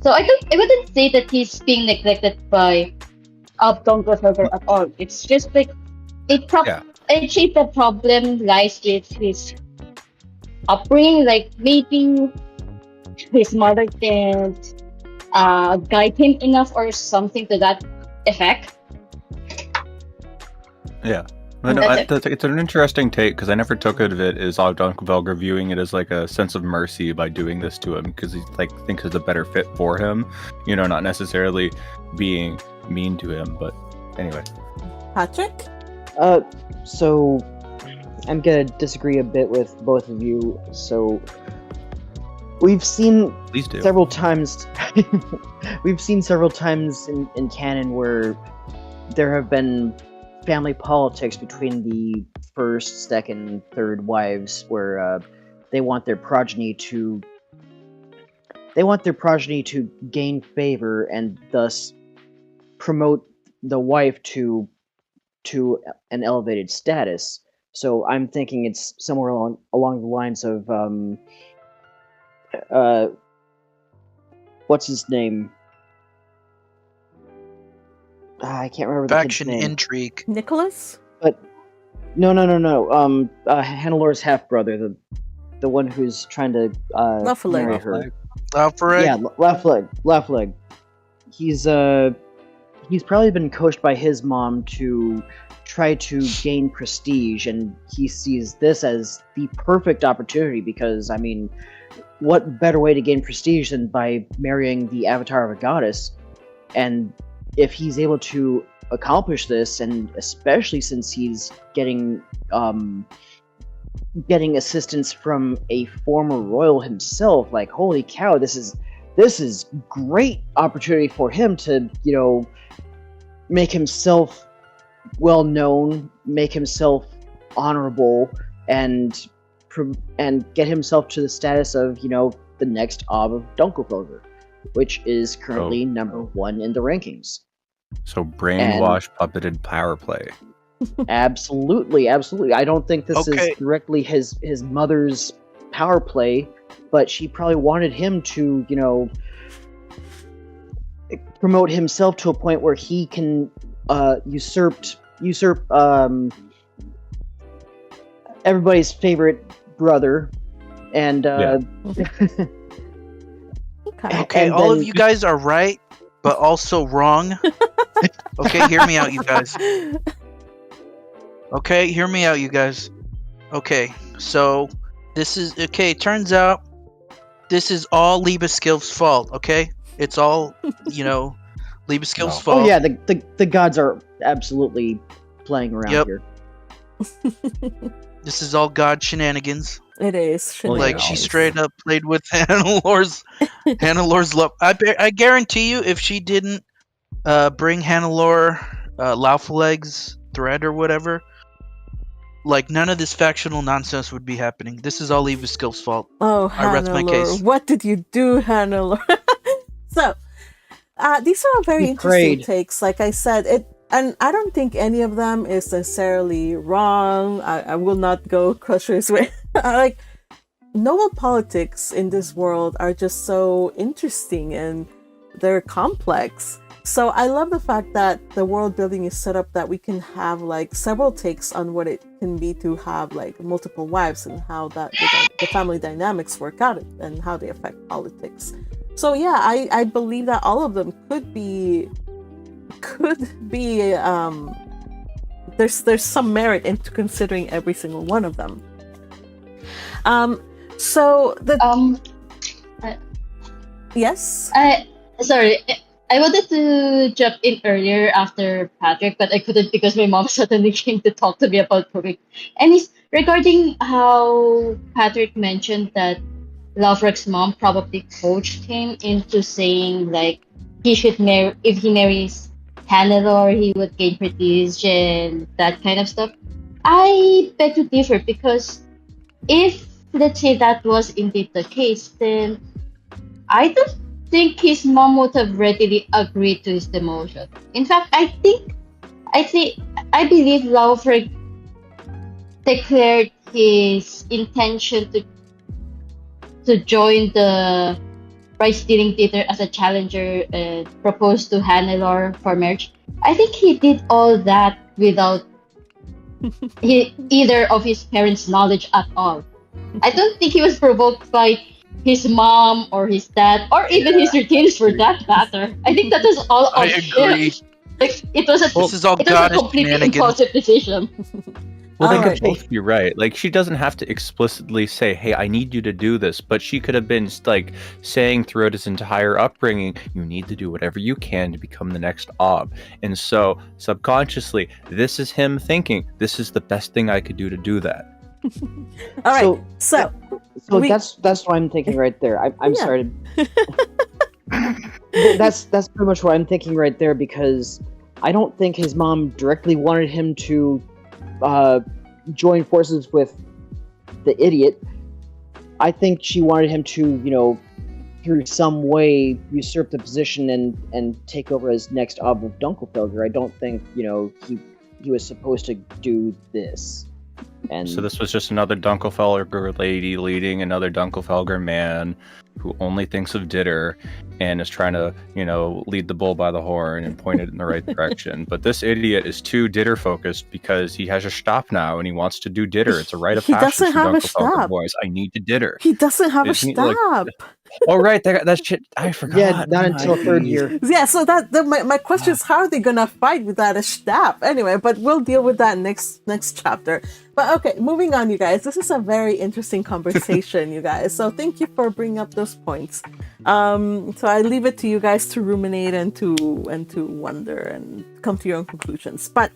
Speaker 4: So I wouldn't say that he's being neglected by Donkelfelger at all. It's just like I think the problem lies with his upbringing. Like, maybe his mother didn't guide him enough or something to that effect.
Speaker 5: Yeah. But no,
Speaker 4: That's
Speaker 5: it's an interesting take because I never took it of it as Velger viewing it as like a sense of mercy by doing this to him because he like thinks it's a better fit for him, not necessarily being mean to him. But anyway,
Speaker 1: Patrick?
Speaker 2: So I'm gonna disagree a bit with both of you. So we've seen
Speaker 5: please do.
Speaker 2: several times. We've seen several times in canon where there have been family politics between the first, second, third wives, where they want their progeny to gain favor and thus promote the wife to an elevated status. So I'm thinking it's somewhere along the lines of what's his name? I can't remember the kid's
Speaker 3: Faction
Speaker 2: name.
Speaker 3: intrigue.
Speaker 1: Nicholas?
Speaker 2: But no. Hanneleore's half brother, the one who's trying to marry her.
Speaker 3: Laufreg?
Speaker 2: Yeah, Laufleg. He's probably been coached by his mom to try to gain prestige, and he sees this as the perfect opportunity because, I mean, what better way to gain prestige than by marrying the avatar of a goddess? And if he's able to accomplish this, and especially since he's getting assistance from a former royal himself, like, holy cow, this is great opportunity for him to, make himself well known, make himself honorable, and get himself to the status of, the next Ob of Dunkelfelder, which is currently number 1 in the rankings.
Speaker 5: So brainwash, puppeted power play.
Speaker 2: Absolutely. I don't think this is directly his mother's power play, but she probably wanted him to, promote himself to a point where he can usurp everybody's favorite brother, and
Speaker 3: Okay,
Speaker 2: and
Speaker 3: all
Speaker 2: then
Speaker 3: of you guys are right, but also wrong. Okay, hear me out, you guys. Okay, hear me out, you guys. Okay, so turns out this is all Liebeskilf's fault, okay? It's all, Liebeskilf's fault.
Speaker 2: Oh yeah, the gods are absolutely playing around here.
Speaker 3: This is all god shenanigans.
Speaker 1: It is.
Speaker 3: Like, she straight up played with Hanneleore's love. I guarantee you, if she didn't bring Hannelore Laufleg's thread or whatever, like, none of this factional nonsense would be happening. This is all Liebeskilf's fault.
Speaker 1: Oh,
Speaker 3: I rest my case.
Speaker 1: What did you do, Hannelore? So, these are very interesting takes. Like I said, and I don't think any of them is necessarily wrong. I will not go Crusher's way. Like, noble politics in this world are just so interesting and they're complex. So I love the fact that the world building is set up that we can have like several takes on what it can be to have like multiple wives and how that the family dynamics work out and how they affect politics. So yeah, I believe that all of them could be there's some merit into considering every single one of them. So the yes.
Speaker 4: Sorry, I wanted to jump in earlier after Patrick, but I couldn't because my mom suddenly came to talk to me about cooking. And it's regarding how Patrick mentioned that Laufreg's mom probably coached him into saying like he should marry, if he marries Hannelore, he would gain prestige and that kind of stuff. I beg to differ because if, let's say, that was indeed the case, then I don't think his mom would have readily agreed to his demotion. In fact, I believe Laufreg declared his intention to join the prize stealing theater as a challenger and propose to Hannelore for marriage. I think he did all that without either of his parents' knowledge at all. I don't think he was provoked by his mom or his dad or even his retainers for that matter. I think that was all on
Speaker 3: I agree.
Speaker 4: him. Like it was a
Speaker 3: This is all
Speaker 4: it was a
Speaker 3: goddess
Speaker 4: completely
Speaker 3: shenanigans.
Speaker 4: impulsive decision.
Speaker 5: Well, they
Speaker 1: Alright.
Speaker 5: could both be right. Like, she doesn't have to explicitly say, "Hey, I need you to do this," but she could have been like saying throughout his entire upbringing, "You need to do whatever you can to become the next Ob." And so, subconsciously, this is him thinking, "This is the best thing I could do to do that."
Speaker 1: All right. So
Speaker 2: that's what I'm thinking right there. I'm
Speaker 1: Yeah.
Speaker 2: sorry. That's pretty much what I'm thinking right there, because I don't think his mom directly wanted him to join forces with the idiot. I think she wanted him to, through some way, usurp the position and take over as next Ob of Dunkelfelger. I don't think, he was supposed to do this. And
Speaker 5: So this was just another Dunkelfelger lady leading another Dunkelfelger man who only thinks of Ditter and is trying to, lead the bull by the horn and point it in the right direction. But this idiot is too Ditter focused because he has a Stab now and he wants to do Ditter. It's a rite of
Speaker 1: He
Speaker 5: passage
Speaker 1: doesn't
Speaker 5: for
Speaker 1: have a
Speaker 5: Dunkelfelger
Speaker 1: Stab.
Speaker 5: boys. I need to Ditter.
Speaker 1: he doesn't have a
Speaker 5: Isn't he, like-
Speaker 1: stab.
Speaker 5: Oh right, that shit. I forgot.
Speaker 2: yeah, not until third year.
Speaker 1: Yeah, so my question is, how are they gonna fight without a stab? Anyway, but we'll deal with that next chapter. But okay, moving on, you guys. This is a very interesting conversation, you guys. So thank you for bringing up those points. So I leave it to you guys to ruminate and to wonder and come to your own conclusions. But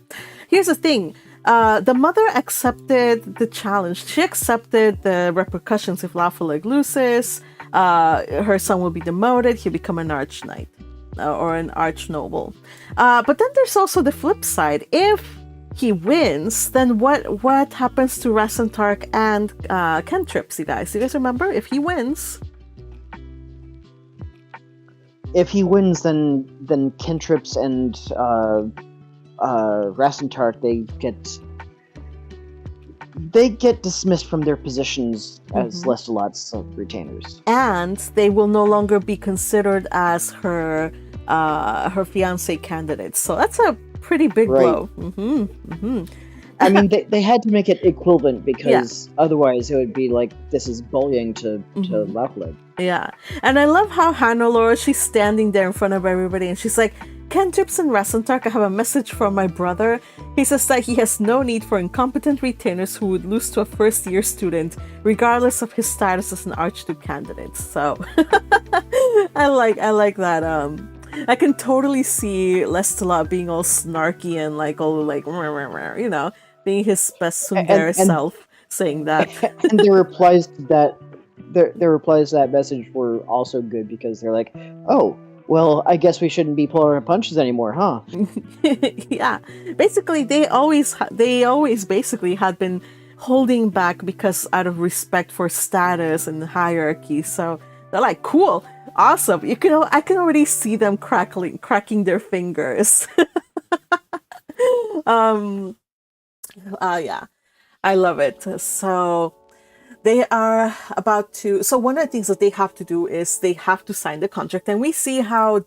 Speaker 1: here's the thing. The mother accepted the challenge. She accepted the repercussions if Laufeyag loses. Her son will be demoted. He'll become an arch knight or an arch noble. But then there's also the flip side. If he wins, then what happens to Rasentark and Kentrips, you guys? You guys remember? If he wins...
Speaker 2: If he wins, then Kentrips and Rasentark, they get dismissed from their positions as Lestalot's retainers,
Speaker 1: and they will no longer be considered as her fiance candidates. So that's a pretty big blow.
Speaker 2: I mean, they had to make it equivalent because otherwise it would be like this is bullying to Laufeyag.
Speaker 1: Yeah, and I love how Hannelore, she's standing there in front of everybody, and she's like, "Kentrips and Rasentark, I have a message from my brother. He says that he has no need for incompetent retainers who would lose to a first-year student, regardless of his status as an Archduke candidate." So, I like that. I can totally see Lestalot being all snarky and being his best tsundere self, saying that.
Speaker 2: And the replies to that, their replies to that message were also good because they're like, "Oh, well, I guess we shouldn't be pulling our punches anymore, huh?"
Speaker 1: Yeah, basically they always basically had been holding back because out of respect for status and hierarchy. So they're like, "Cool, awesome." I can already see them cracking their fingers. Yeah, I love it. So they are about to. So one of the things that they have to do is they have to sign the contract, and we see how how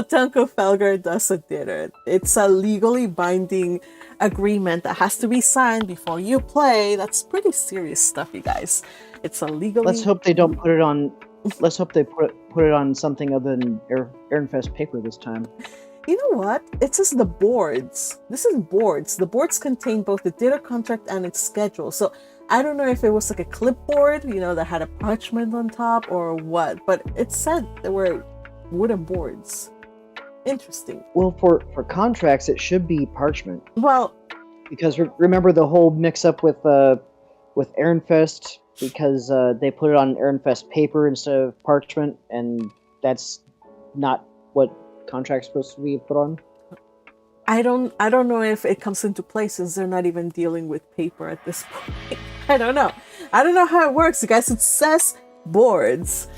Speaker 1: Dunkelfelger does a Ditter. It's a legally binding agreement that has to be signed before you play. That's pretty serious stuff, you guys. It's a legally.
Speaker 2: Let's hope they don't put it on. Let's hope they put it on something other than Ehrenfest paper this time.
Speaker 1: You know what? It says the boards. This is boards. The boards contain both the Ditter contract and its schedule. So I don't know if it was like a clipboard, that had a parchment on top or what, but it said there were wooden boards. Interesting.
Speaker 2: Well, for contracts, it should be parchment.
Speaker 1: Well,
Speaker 2: because remember the whole mix-up with Ehrenfest, because they put it on Ehrenfest paper instead of parchment, and that's not what contract's supposed to be put on.
Speaker 1: I don't know if it comes into play since they're not even dealing with paper at this point. I don't know how it works, you guys. It says boards.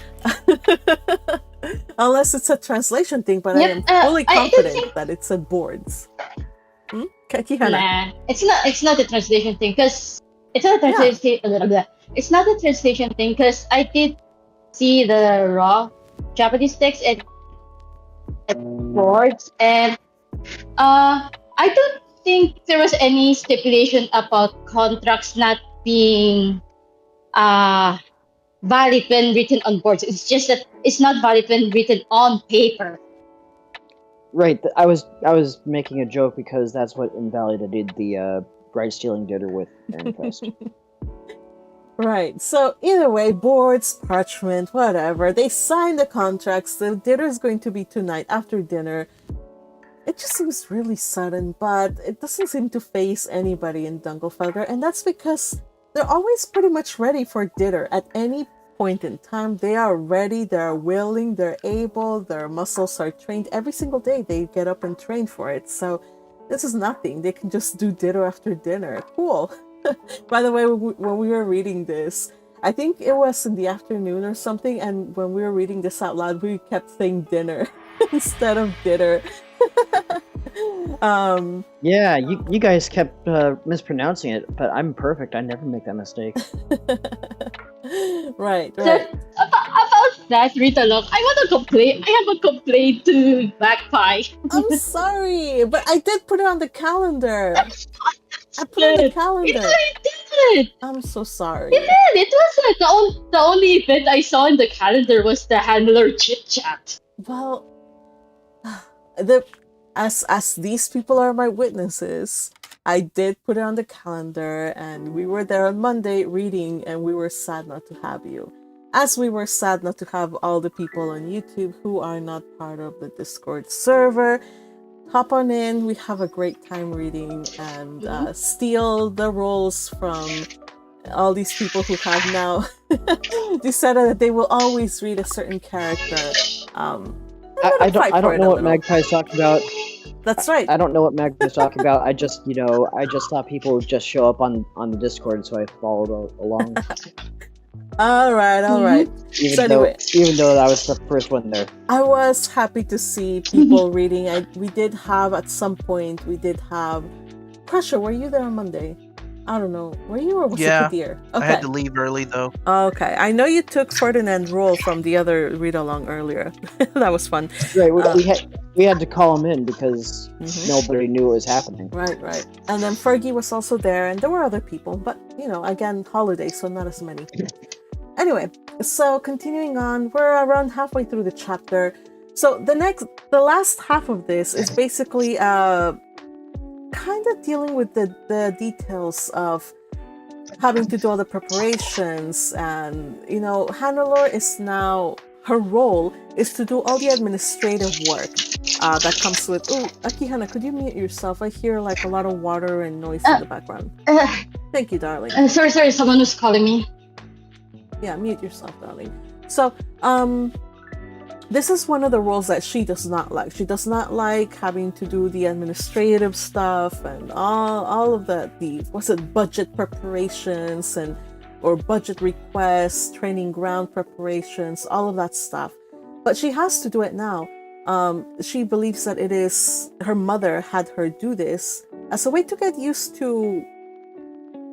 Speaker 1: Unless it's a translation thing, but I am fully confident that it's a boards.
Speaker 4: Nah, it's not a translation thing because it's not a translation. It's not a translation thing because I did see the raw Japanese text and boards, and I don't think there was any stipulation about contracts not being valid when written on boards. It's just that it's not valid when written on paper.
Speaker 2: Right. I was making a joke because that's what invalidated the bride stealing dinner with Aaron Fest.
Speaker 1: Right. So either way, boards, parchment, whatever. They sign the contracts. The dinner is going to be tonight after dinner. It just seems really sudden, but it doesn't seem to faze anybody in Dunkelfelder, and that's because they're always pretty much ready for dinner at any point in time. They are ready, they're willing, they're able, their muscles are trained. Every single day they get up and train for it. So this is nothing. They can just do dinner after dinner. Cool. By the way, when we were reading this, I think it was in the afternoon or something, and when we were reading this out loud, we kept saying dinner instead of dinner.
Speaker 2: Yeah, you guys kept mispronouncing it, but I'm perfect. I never make that mistake.
Speaker 1: Right.
Speaker 4: So, about that, Rita, look, I want to complain. I have a complaint to Magpie.
Speaker 1: I'm sorry, but I did put it on the calendar. I put it on the calendar.
Speaker 4: It did.
Speaker 1: I'm so sorry.
Speaker 4: It did. It was the only event I saw in the calendar was the Hannelore Chit Chat.
Speaker 1: Well, as these people are my witnesses, I did put it on the calendar, and we were there on Monday reading, and we were sad not to have you. As we were sad not to have all the people on YouTube who are not part of the Discord server. Hop on in, we have a great time reading and steal the roles from all these people who have now decided that they will always read a certain character.
Speaker 2: I don't know what Magpie's talking about.
Speaker 1: That's right.
Speaker 2: I don't know what Magpie's talking about. I just thought people would just show up on the Discord, so I followed along.
Speaker 1: All right.
Speaker 2: Even though I was the first one there.
Speaker 1: I was happy to see people reading. We did have Crusher. Were you there on Monday? I don't know. Were you or was it Kadir? Okay.
Speaker 3: I had to leave early though.
Speaker 1: Okay. I know you took Ferdinand role from the other read along earlier. That was fun.
Speaker 2: Right. We had to call him in because nobody knew what was happening.
Speaker 1: Right. And then Fergie was also there, and there were other people, but again, holiday, so not as many. Anyway, so continuing on, we're around halfway through the chapter. So the last half of this is basically kind of dealing with the details of having to do all the preparations, and Hannelore is now, her role is to do all the administrative work that comes with. Oh, Akihana, could you mute yourself? I hear like a lot of water and noise in the background. Thank you, darling.
Speaker 4: Sorry, someone was calling me.
Speaker 1: Yeah, mute yourself, darling. So, this is one of the roles that she does not like. She does not like having to do the administrative stuff and all of the budget preparations or budget requests, training ground preparations, all of that stuff. But she has to do it now. She believes that it is her mother had her do this as a way to get used to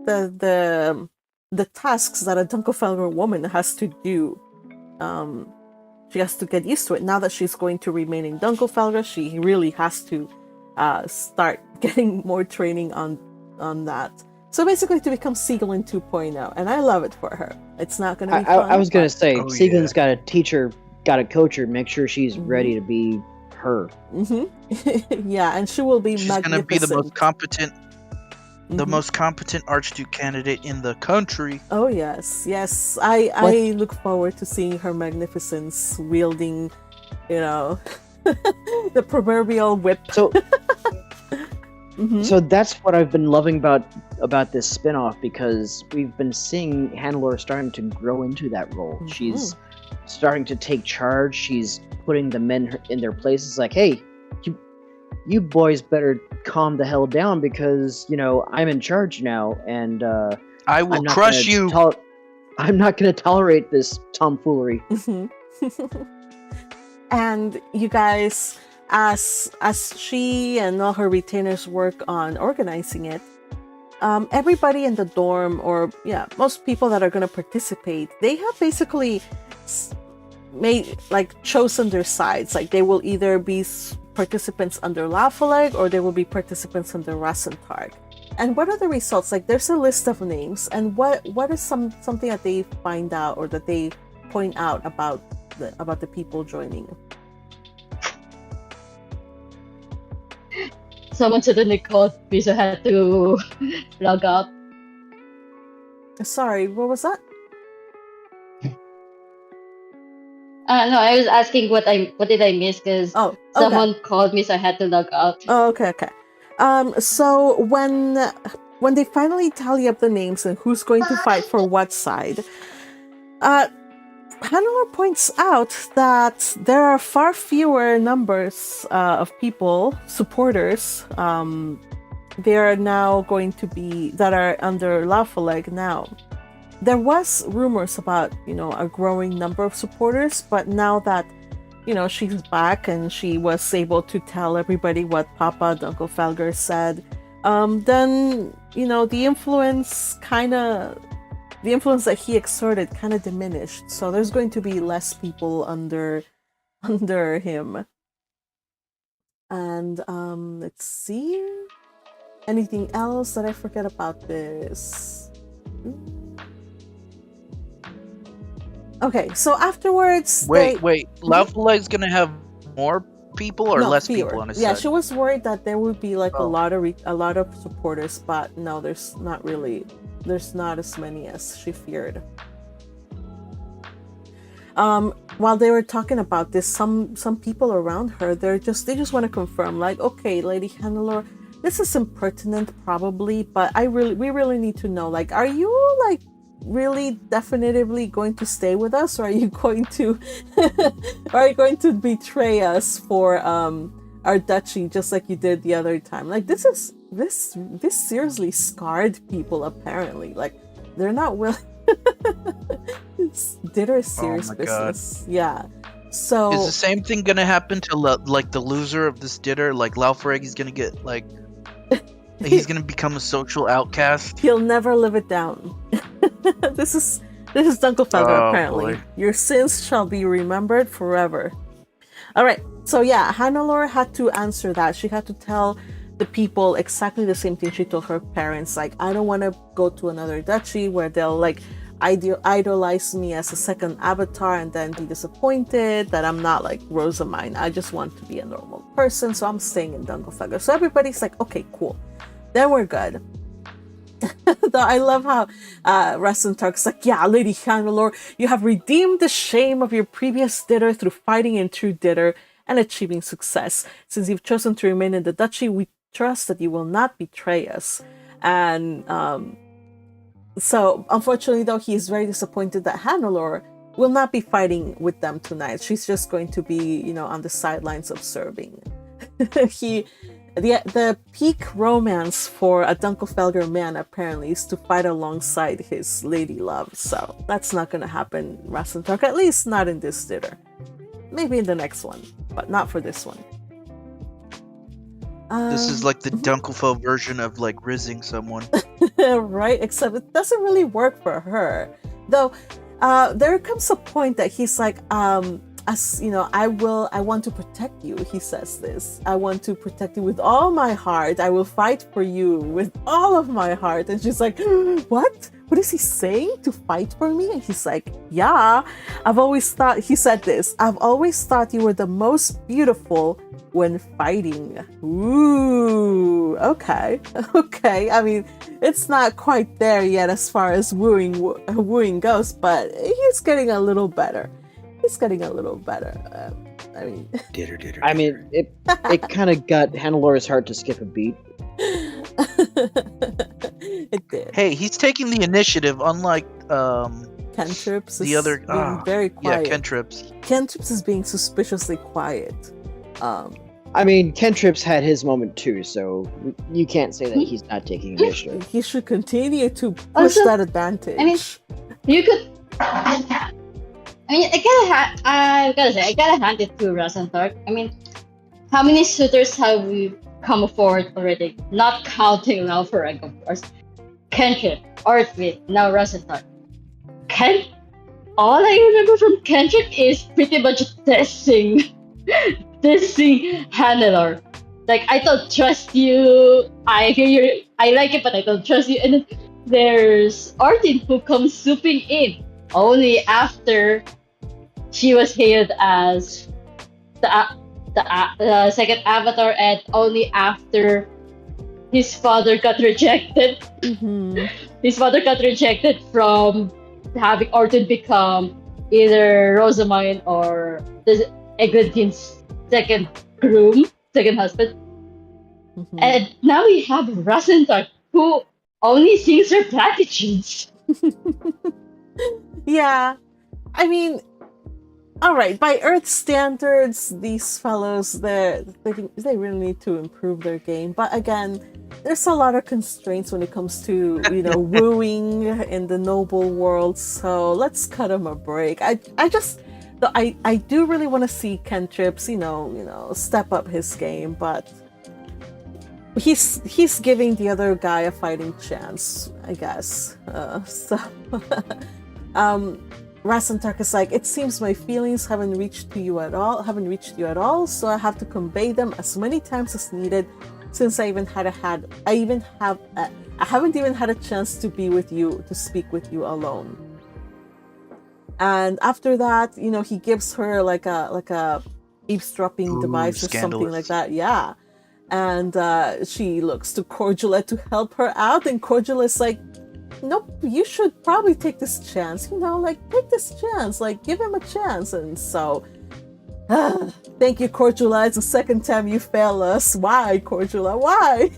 Speaker 1: the tasks that a Dunkelfelder woman has to do. She has to get used to it. Now that she's going to remain in Dunkelfelder, she really has to start getting more training on that. So basically to become Siegelin 2.0, and I love it for her. It's not going to be fun.
Speaker 2: I was going to say, Siegelin's got to teach her, got to coach her, make sure she's ready to be her.
Speaker 1: Yeah, and she will be
Speaker 3: She's
Speaker 1: magnificent.
Speaker 3: going to be the most competent Archduke candidate in the country.
Speaker 1: Oh yes. I look forward to seeing her magnificence wielding, the proverbial whip.
Speaker 2: So, so that's what I've been loving about this spin-off, because we've been seeing Hannelore starting to grow into that role. She's starting to take charge. She's putting the men in their places. Like, hey, you boys better calm the hell down, because I'm in charge now, and
Speaker 3: I will crush you.
Speaker 2: I'm not going to tolerate this tomfoolery.
Speaker 1: And you guys, as she and all her retainers work on organizing it, everybody in the dorm, or most people that are going to participate, they have basically chosen their sides. Like, they will either be participants under Lafaleg, or they will be participants under Rassentarg. And what are the results? Like, there's a list of names, and what is something that they find out, or that they point out about the people joining?
Speaker 4: someone suddenly called me, so I had to log out.
Speaker 1: Sorry, what was that?
Speaker 4: No, I was asking what did I miss because
Speaker 1: Oh, okay.
Speaker 4: someone called me, so I had to log out.
Speaker 1: Oh, okay. So when they finally tally up the names and who's going to fight for what side, Hannelore points out that there are far fewer numbers of people, supporters. They are now going to be that are under Laugh-A-Leg now. There was rumors about, a growing number of supporters, but now that, she's back and she was able to tell everybody what Papa and Uncle Felger said, then, the influence that he exerted kind of diminished. So there's going to be less people under him. And let's see. Anything else that I forget about this? Okay, so afterwards,
Speaker 3: Wait. Laugh-A-Leg's gonna have more people or less
Speaker 1: fewer.
Speaker 3: people on his
Speaker 1: Yeah,
Speaker 3: side?
Speaker 1: she was worried that there would be like a lot of supporters, but no, there's not really. There's not as many as she feared. While they were talking about this, some people around her, they just want to confirm, like, okay, Lady Hannelore, this is impertinent probably, but we really need to know, like, are you like really definitively going to stay with us, or are you going to betray us for our duchy just like you did the other time? Like, this seriously scarred people, apparently. Like, they're not willing. Dinner is serious business. God. Yeah. So
Speaker 3: is the same thing gonna happen to like the loser of this dinner? Like Laugh-A-Leg is gonna get like he's gonna become a social outcast.
Speaker 1: He'll never live it down. This is Uncle Felger, apparently. Boy. Your sins shall be remembered forever. All right. So yeah, Hannelore had to answer that. She had to tell the people exactly the same thing she told her parents. Like, I don't want to go to another duchy where they'll like idolize me as a second avatar and then be disappointed that I'm not like Rosamine. I just want to be a normal person, so I'm staying in Uncle Felger. So everybody's like, okay, cool. Then we're good. Though I love how Rasentark's like, yeah, Lady Hannelore, you have redeemed the shame of your previous dinner through fighting in true dinner and achieving success. Since you've chosen to remain in the duchy, we trust that you will not betray us. And so, unfortunately, though, he is very disappointed that Hannelore will not be fighting with them tonight. She's just going to be, on the sidelines observing. The peak romance for a Dunkelfelger man, apparently, is to fight alongside his lady love. So that's not going to happen, Rasentark, at least not in this dinner. Maybe in the next one, but not for this one.
Speaker 3: This is like the Dunkelfeld version of like rizzing someone.
Speaker 1: Right? Except it doesn't really work for her. Though, there comes a point that he's like, as I want to protect you. He says this. I want to protect you with all my heart. I will fight for you with all of my heart. And she's like, what? What is he saying? To fight for me? And he's like, yeah. He said this. I've always thought you were the most beautiful when fighting. Ooh, okay. I mean, it's not quite there yet as far as wooing goes, but he's getting a little better. I mean,
Speaker 2: I mean, it kind of got Hannelore's heart to skip a beat.
Speaker 1: It did.
Speaker 3: Hey, he's taking the initiative, unlike
Speaker 1: Kentrips
Speaker 3: the other.
Speaker 1: Being very quiet.
Speaker 3: Yeah, Kentrips.
Speaker 1: Kentrips is being suspiciously quiet.
Speaker 2: I mean, Kentrips had his moment too, so you can't say that he's not taking initiative.
Speaker 1: He should continue to push that advantage.
Speaker 4: I mean, you could. I gotta hand it to Rasentark. I mean, how many suitors have we come forward already? Not counting Laugh-A-Leg, of course. Kentrip, Orthwit, now Rasentark. All I remember from Kentrip is pretty much dissing Hannelore. Like, I don't trust you. I hear you. I like it, but I don't trust you. And then there's Artin, who comes swooping in only after she was hailed as the second Avatar, and only after his father got rejected.
Speaker 1: Mm-hmm.
Speaker 4: His father got rejected from having Orton become either Rosamund or the Eglinton's second groom, second husband.
Speaker 1: Mm-hmm.
Speaker 4: And now we have Rasentar, who only sings her platitudes.
Speaker 1: Yeah, I mean, all right. By Earth standards, these fellows they really need to improve their game. But again, there's a lot of constraints when it comes to wooing in the noble world. So let's cut them a break. I do really want to see Kentrips, step up his game, but he's giving the other guy a fighting chance, I guess. Rasentark is like, it seems my feelings haven't reached you at all, so I have to convey them as many times as needed, since I haven't even had a chance to be with you, to speak with you alone. And after that, he gives her like a eavesdropping device or something like that. Yeah. And she looks to Cordula to help her out, and Cordula is like, nope, you should probably take this chance, take this chance, give him a chance. And so, thank you, Cordula. It's the second time you fail us. Why, Cordula? Why?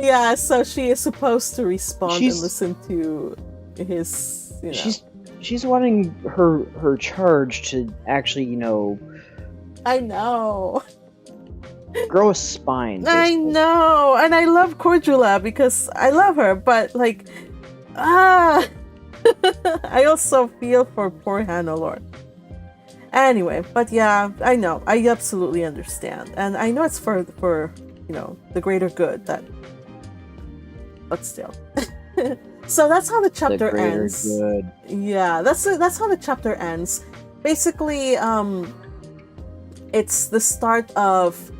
Speaker 1: Yeah, so she is supposed to respond and listen to his,
Speaker 2: She's wanting her charge to actually,
Speaker 1: I know.
Speaker 2: grow a spine. Basically.
Speaker 1: I know, and I love Cordula because I love her, but I also feel for poor Hannelore. Anyway, but yeah, I know, I absolutely understand, and I know it's for the greater good. But still. So that's how the chapter ends.
Speaker 2: Good.
Speaker 1: Yeah, that's how the chapter ends. Basically, it's the start of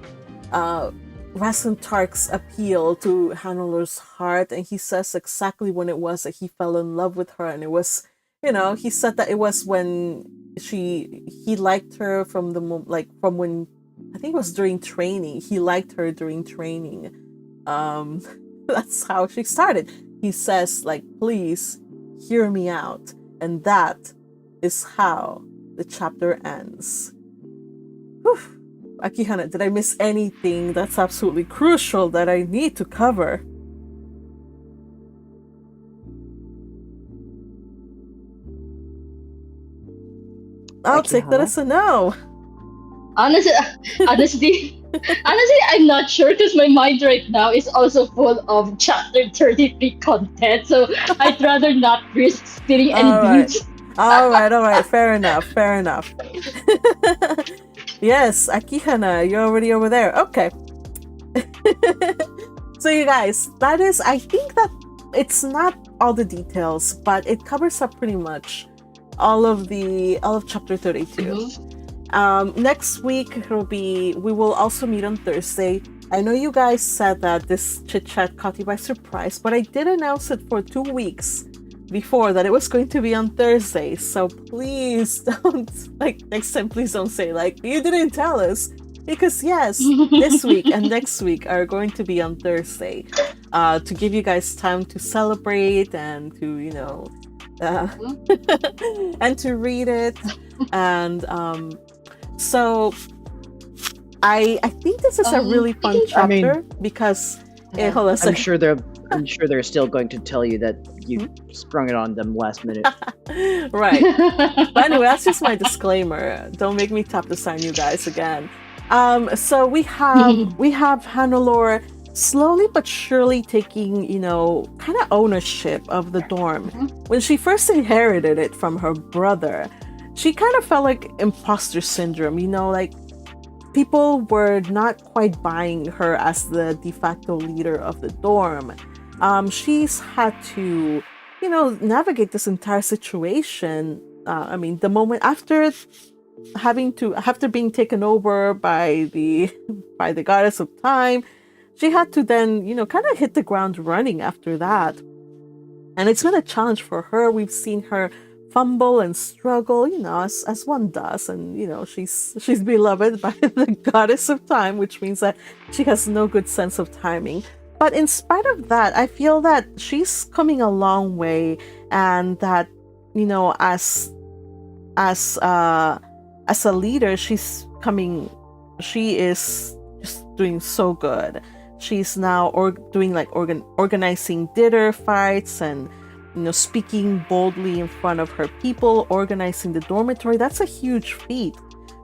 Speaker 1: Rasentark's appeal to Hannelore's heart, and he says exactly when it was that he fell in love with her, and it was, he said that it was when he liked her from when, I think it was during training. He liked her during training. That's how she started. He says, please hear me out, and that is how the chapter ends. Whew. Akihana, did I miss anything that's absolutely crucial that I need to cover? I'll take that as a no.
Speaker 4: Honestly, I'm not sure because my mind right now is also full of chapter 33 content, so I'd rather not risk spilling any beans.
Speaker 1: All right. Fair enough. Yes, Akihana, you're already over there. Okay. So you guys, I think that it's not all the details, but it covers up pretty much all of chapter 32. Next week we will also meet on Thursday. I know you guys said that this chit chat caught you by surprise, but I did announce it for 2 weeks before that it was going to be on Thursday. So please don't, next time, please don't say you didn't tell us, because yes, this week and next week are going to be on Thursday, to give you guys time to celebrate and to and to read it. And so I think this is a really fun chapter because hold on a second.
Speaker 2: I'm sure they're still going to tell you that you sprung it on them last minute.
Speaker 1: Right. But anyway, that's just my disclaimer. Don't make me tap the sign, you guys, again. So we have Hannelore slowly but surely taking, kind of ownership of the dorm. When she first inherited it from her brother, she kind of felt like imposter syndrome, people were not quite buying her as the de facto leader of the dorm. She's had to, navigate this entire situation. The moment after being taken over by the goddess of time, she had to then, kind of hit the ground running after that. And it's been a challenge for her. We've seen her fumble and struggle, as one does. And she's beloved by the goddess of time, which means that she has no good sense of timing. But in spite of that, I feel that she's coming a long way, and that as a leader, she is just doing so good. She's now doing like organizing dinner fights and speaking boldly in front of her people, organizing the dormitory. That's a huge feat.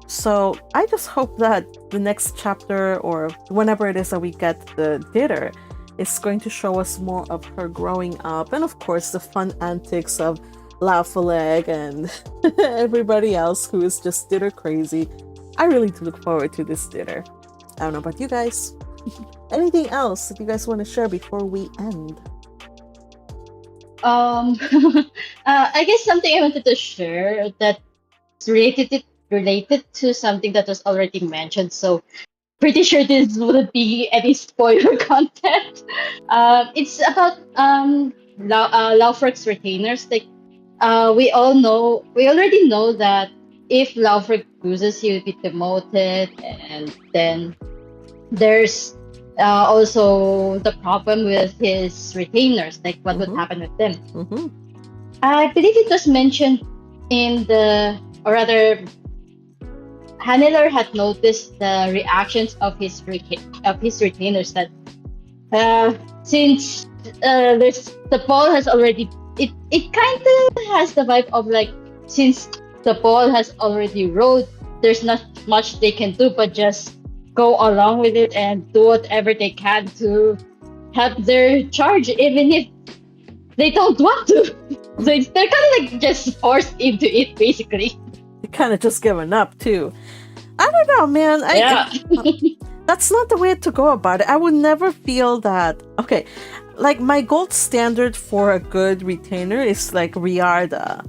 Speaker 1: So I just hope that the next chapter, or whenever it is that we get the dinner, is going to show us more of her growing up, and of course the fun antics of Laugh-A-Leg and everybody else who is just dinner crazy. I really do look forward to this dinner. I don't know about you guys. Anything else that you guys want to share before we end?
Speaker 4: I guess something I wanted to share that's related to something that was already mentioned. So pretty sure this wouldn't be any spoiler content. It's about Laufrag's retainers. Like we already know that if Laufrag loses, he will be demoted, and then there's also the problem with his retainers, like what would happen with them. I believe it was mentioned or rather, Hannelore had noticed the reactions of his retainers, that since the ball has already, it kind of has the vibe of like, since the ball has already rolled, there's not much they can do but just go along with it and do whatever they can to help their charge, even if they don't want to. So they're kind of like just forced into it, basically.
Speaker 1: They kind of just given up too. I don't know, man. That's not the way to go about it. I would never feel that. Okay, like my gold standard for a good retainer is like Riarda.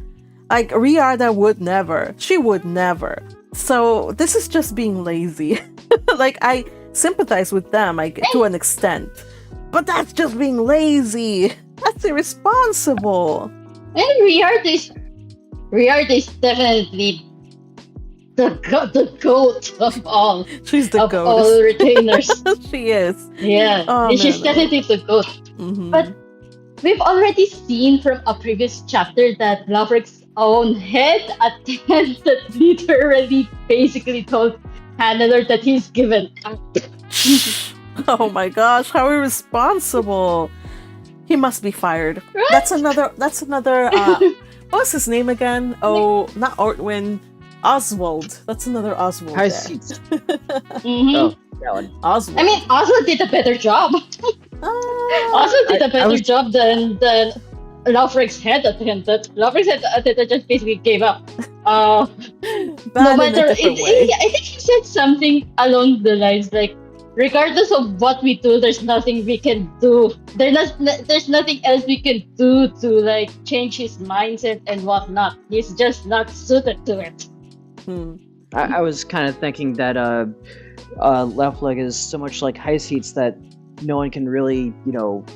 Speaker 1: Like Riarda would never. She would never. So this is just being lazy. Like I sympathize with them, to an extent, but that's just being lazy. That's irresponsible.
Speaker 4: And Riarda is definitely the goat of all.
Speaker 1: She's the goat.
Speaker 4: All retainers.
Speaker 1: She is.
Speaker 4: Yeah, she's definitely the goat. But we've already seen from a previous chapter that Laufrag's own head attendant literally basically told Hannelore that he's given up.
Speaker 1: Oh my gosh, how irresponsible. He must be fired.
Speaker 4: Right?
Speaker 1: That's another what was his name again? Oh, not Ortwin. Oswald. That's another Oswald.
Speaker 2: High
Speaker 1: there.
Speaker 2: seats.
Speaker 1: Oh,
Speaker 2: that one.
Speaker 1: Oswald.
Speaker 4: I mean, Oswald did a better job. Oswald did a better job than Laufrag's head attendant. Laufrag's head attendant just basically gave up. No matter, I think he said something along the lines like, regardless of what we do, there's nothing we can do. There's nothing else we can do to like change his mindset and whatnot. He's just not suited to it.
Speaker 2: I was kind of thinking that Laugh-A-Leg is so much like High Seats that no one can really,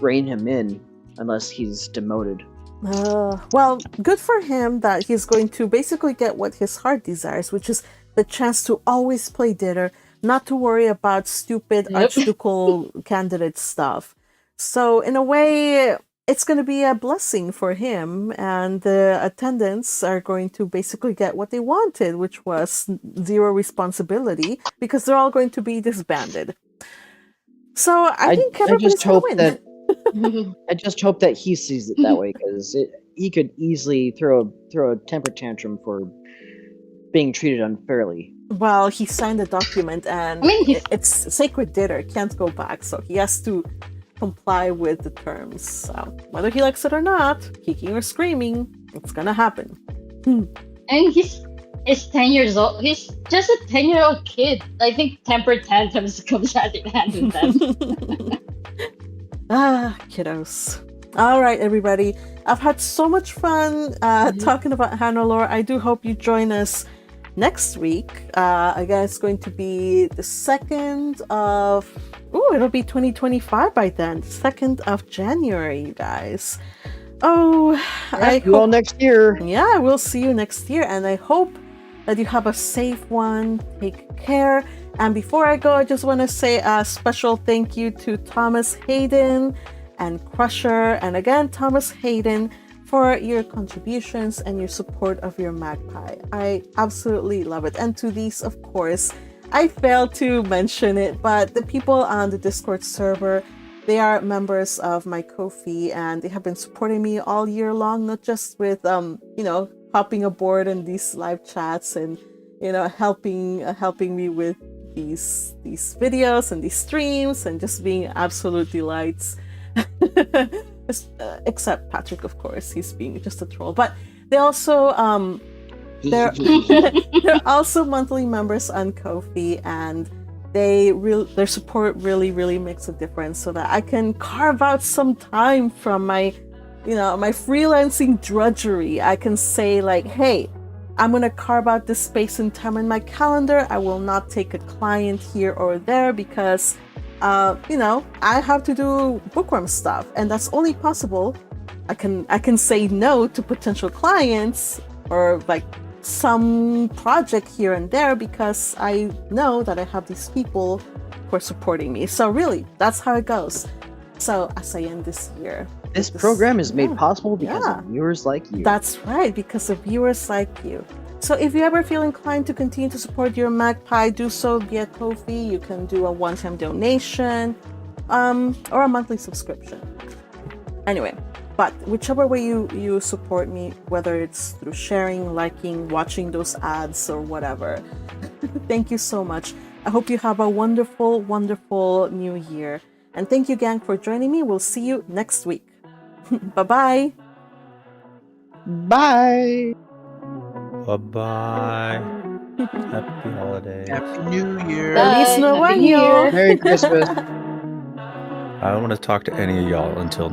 Speaker 2: rein him in unless he's demoted.
Speaker 1: Well, good for him that he's going to basically get what his heart desires, which is the chance to always play dinner, not to worry about stupid archducal candidate stuff. So in a way, it's going to be a blessing for him, and the attendants are going to basically get what they wanted, which was zero responsibility, because they're all going to be disbanded. So I think everybody's going to win.
Speaker 2: I just hope that he sees it that way, because he could easily throw a temper tantrum for being treated unfairly.
Speaker 1: Well, he signed a document, and it's sacred dinner, can't go back, so he has to comply with the terms. So whether he likes it or not, kicking or screaming, it's gonna happen.
Speaker 4: And he's 10 years old. He's just a 10-year-old kid. I think temper tantrums comes hand in hand with them.
Speaker 1: Kiddos. All right, everybody. I've had so much fun talking about Hannelore. I do hope you join us next week. Again, it's going to be the 2nd of... it'll be 2025 by then. 2nd of January, you guys. Oh, I
Speaker 2: See you all
Speaker 1: hope.
Speaker 2: next year.
Speaker 1: Yeah, we'll see you next year, and I hope that you have a safe one. Take care. And before I go, I just want to say a special thank you to Thomas Hayden and Crusher. And again, Thomas Hayden, for your contributions and your support of your Magpie. I absolutely love it. And to these, of course, I failed to mention it, but the people on the Discord server, they are members of my Ko-fi, and they have been supporting me all year long, not just with hopping aboard in these live chats and helping me with these videos and these streams and just being absolute delights. Except Patrick, of course, he's being just a troll. But they also they're also monthly members on Ko-fi, and their support really makes a difference, so that I can carve out some time from my freelancing drudgery. I can say like, hey, I'm gonna carve out this space and time in my calendar. I will not take a client here or there because I have to do bookworm stuff, and that's only possible. I can say no to potential clients or like some project here and there because I know that I have these people who are supporting me. So really, that's how it goes. So as I end this year,
Speaker 2: this program is made possible because of viewers like you.
Speaker 1: That's right, because of viewers like you. So if you ever feel inclined to continue to support your Magpie, do so via Ko-fi. You can do a one-time donation, or a monthly subscription. Anyway, but whichever way you support me, whether it's through sharing, liking, watching those ads, or whatever, thank you so much. I hope you have a wonderful, wonderful new year. And thank you, gang, for joining me. We'll see you next week. Bye-bye.
Speaker 2: Bye.
Speaker 5: Bye-bye. Happy holidays.
Speaker 3: Happy New Year.
Speaker 1: Feliz Nuevo
Speaker 4: Happy New
Speaker 1: Año.
Speaker 4: Year.
Speaker 2: Merry Christmas.
Speaker 5: I don't want to talk to any of y'all until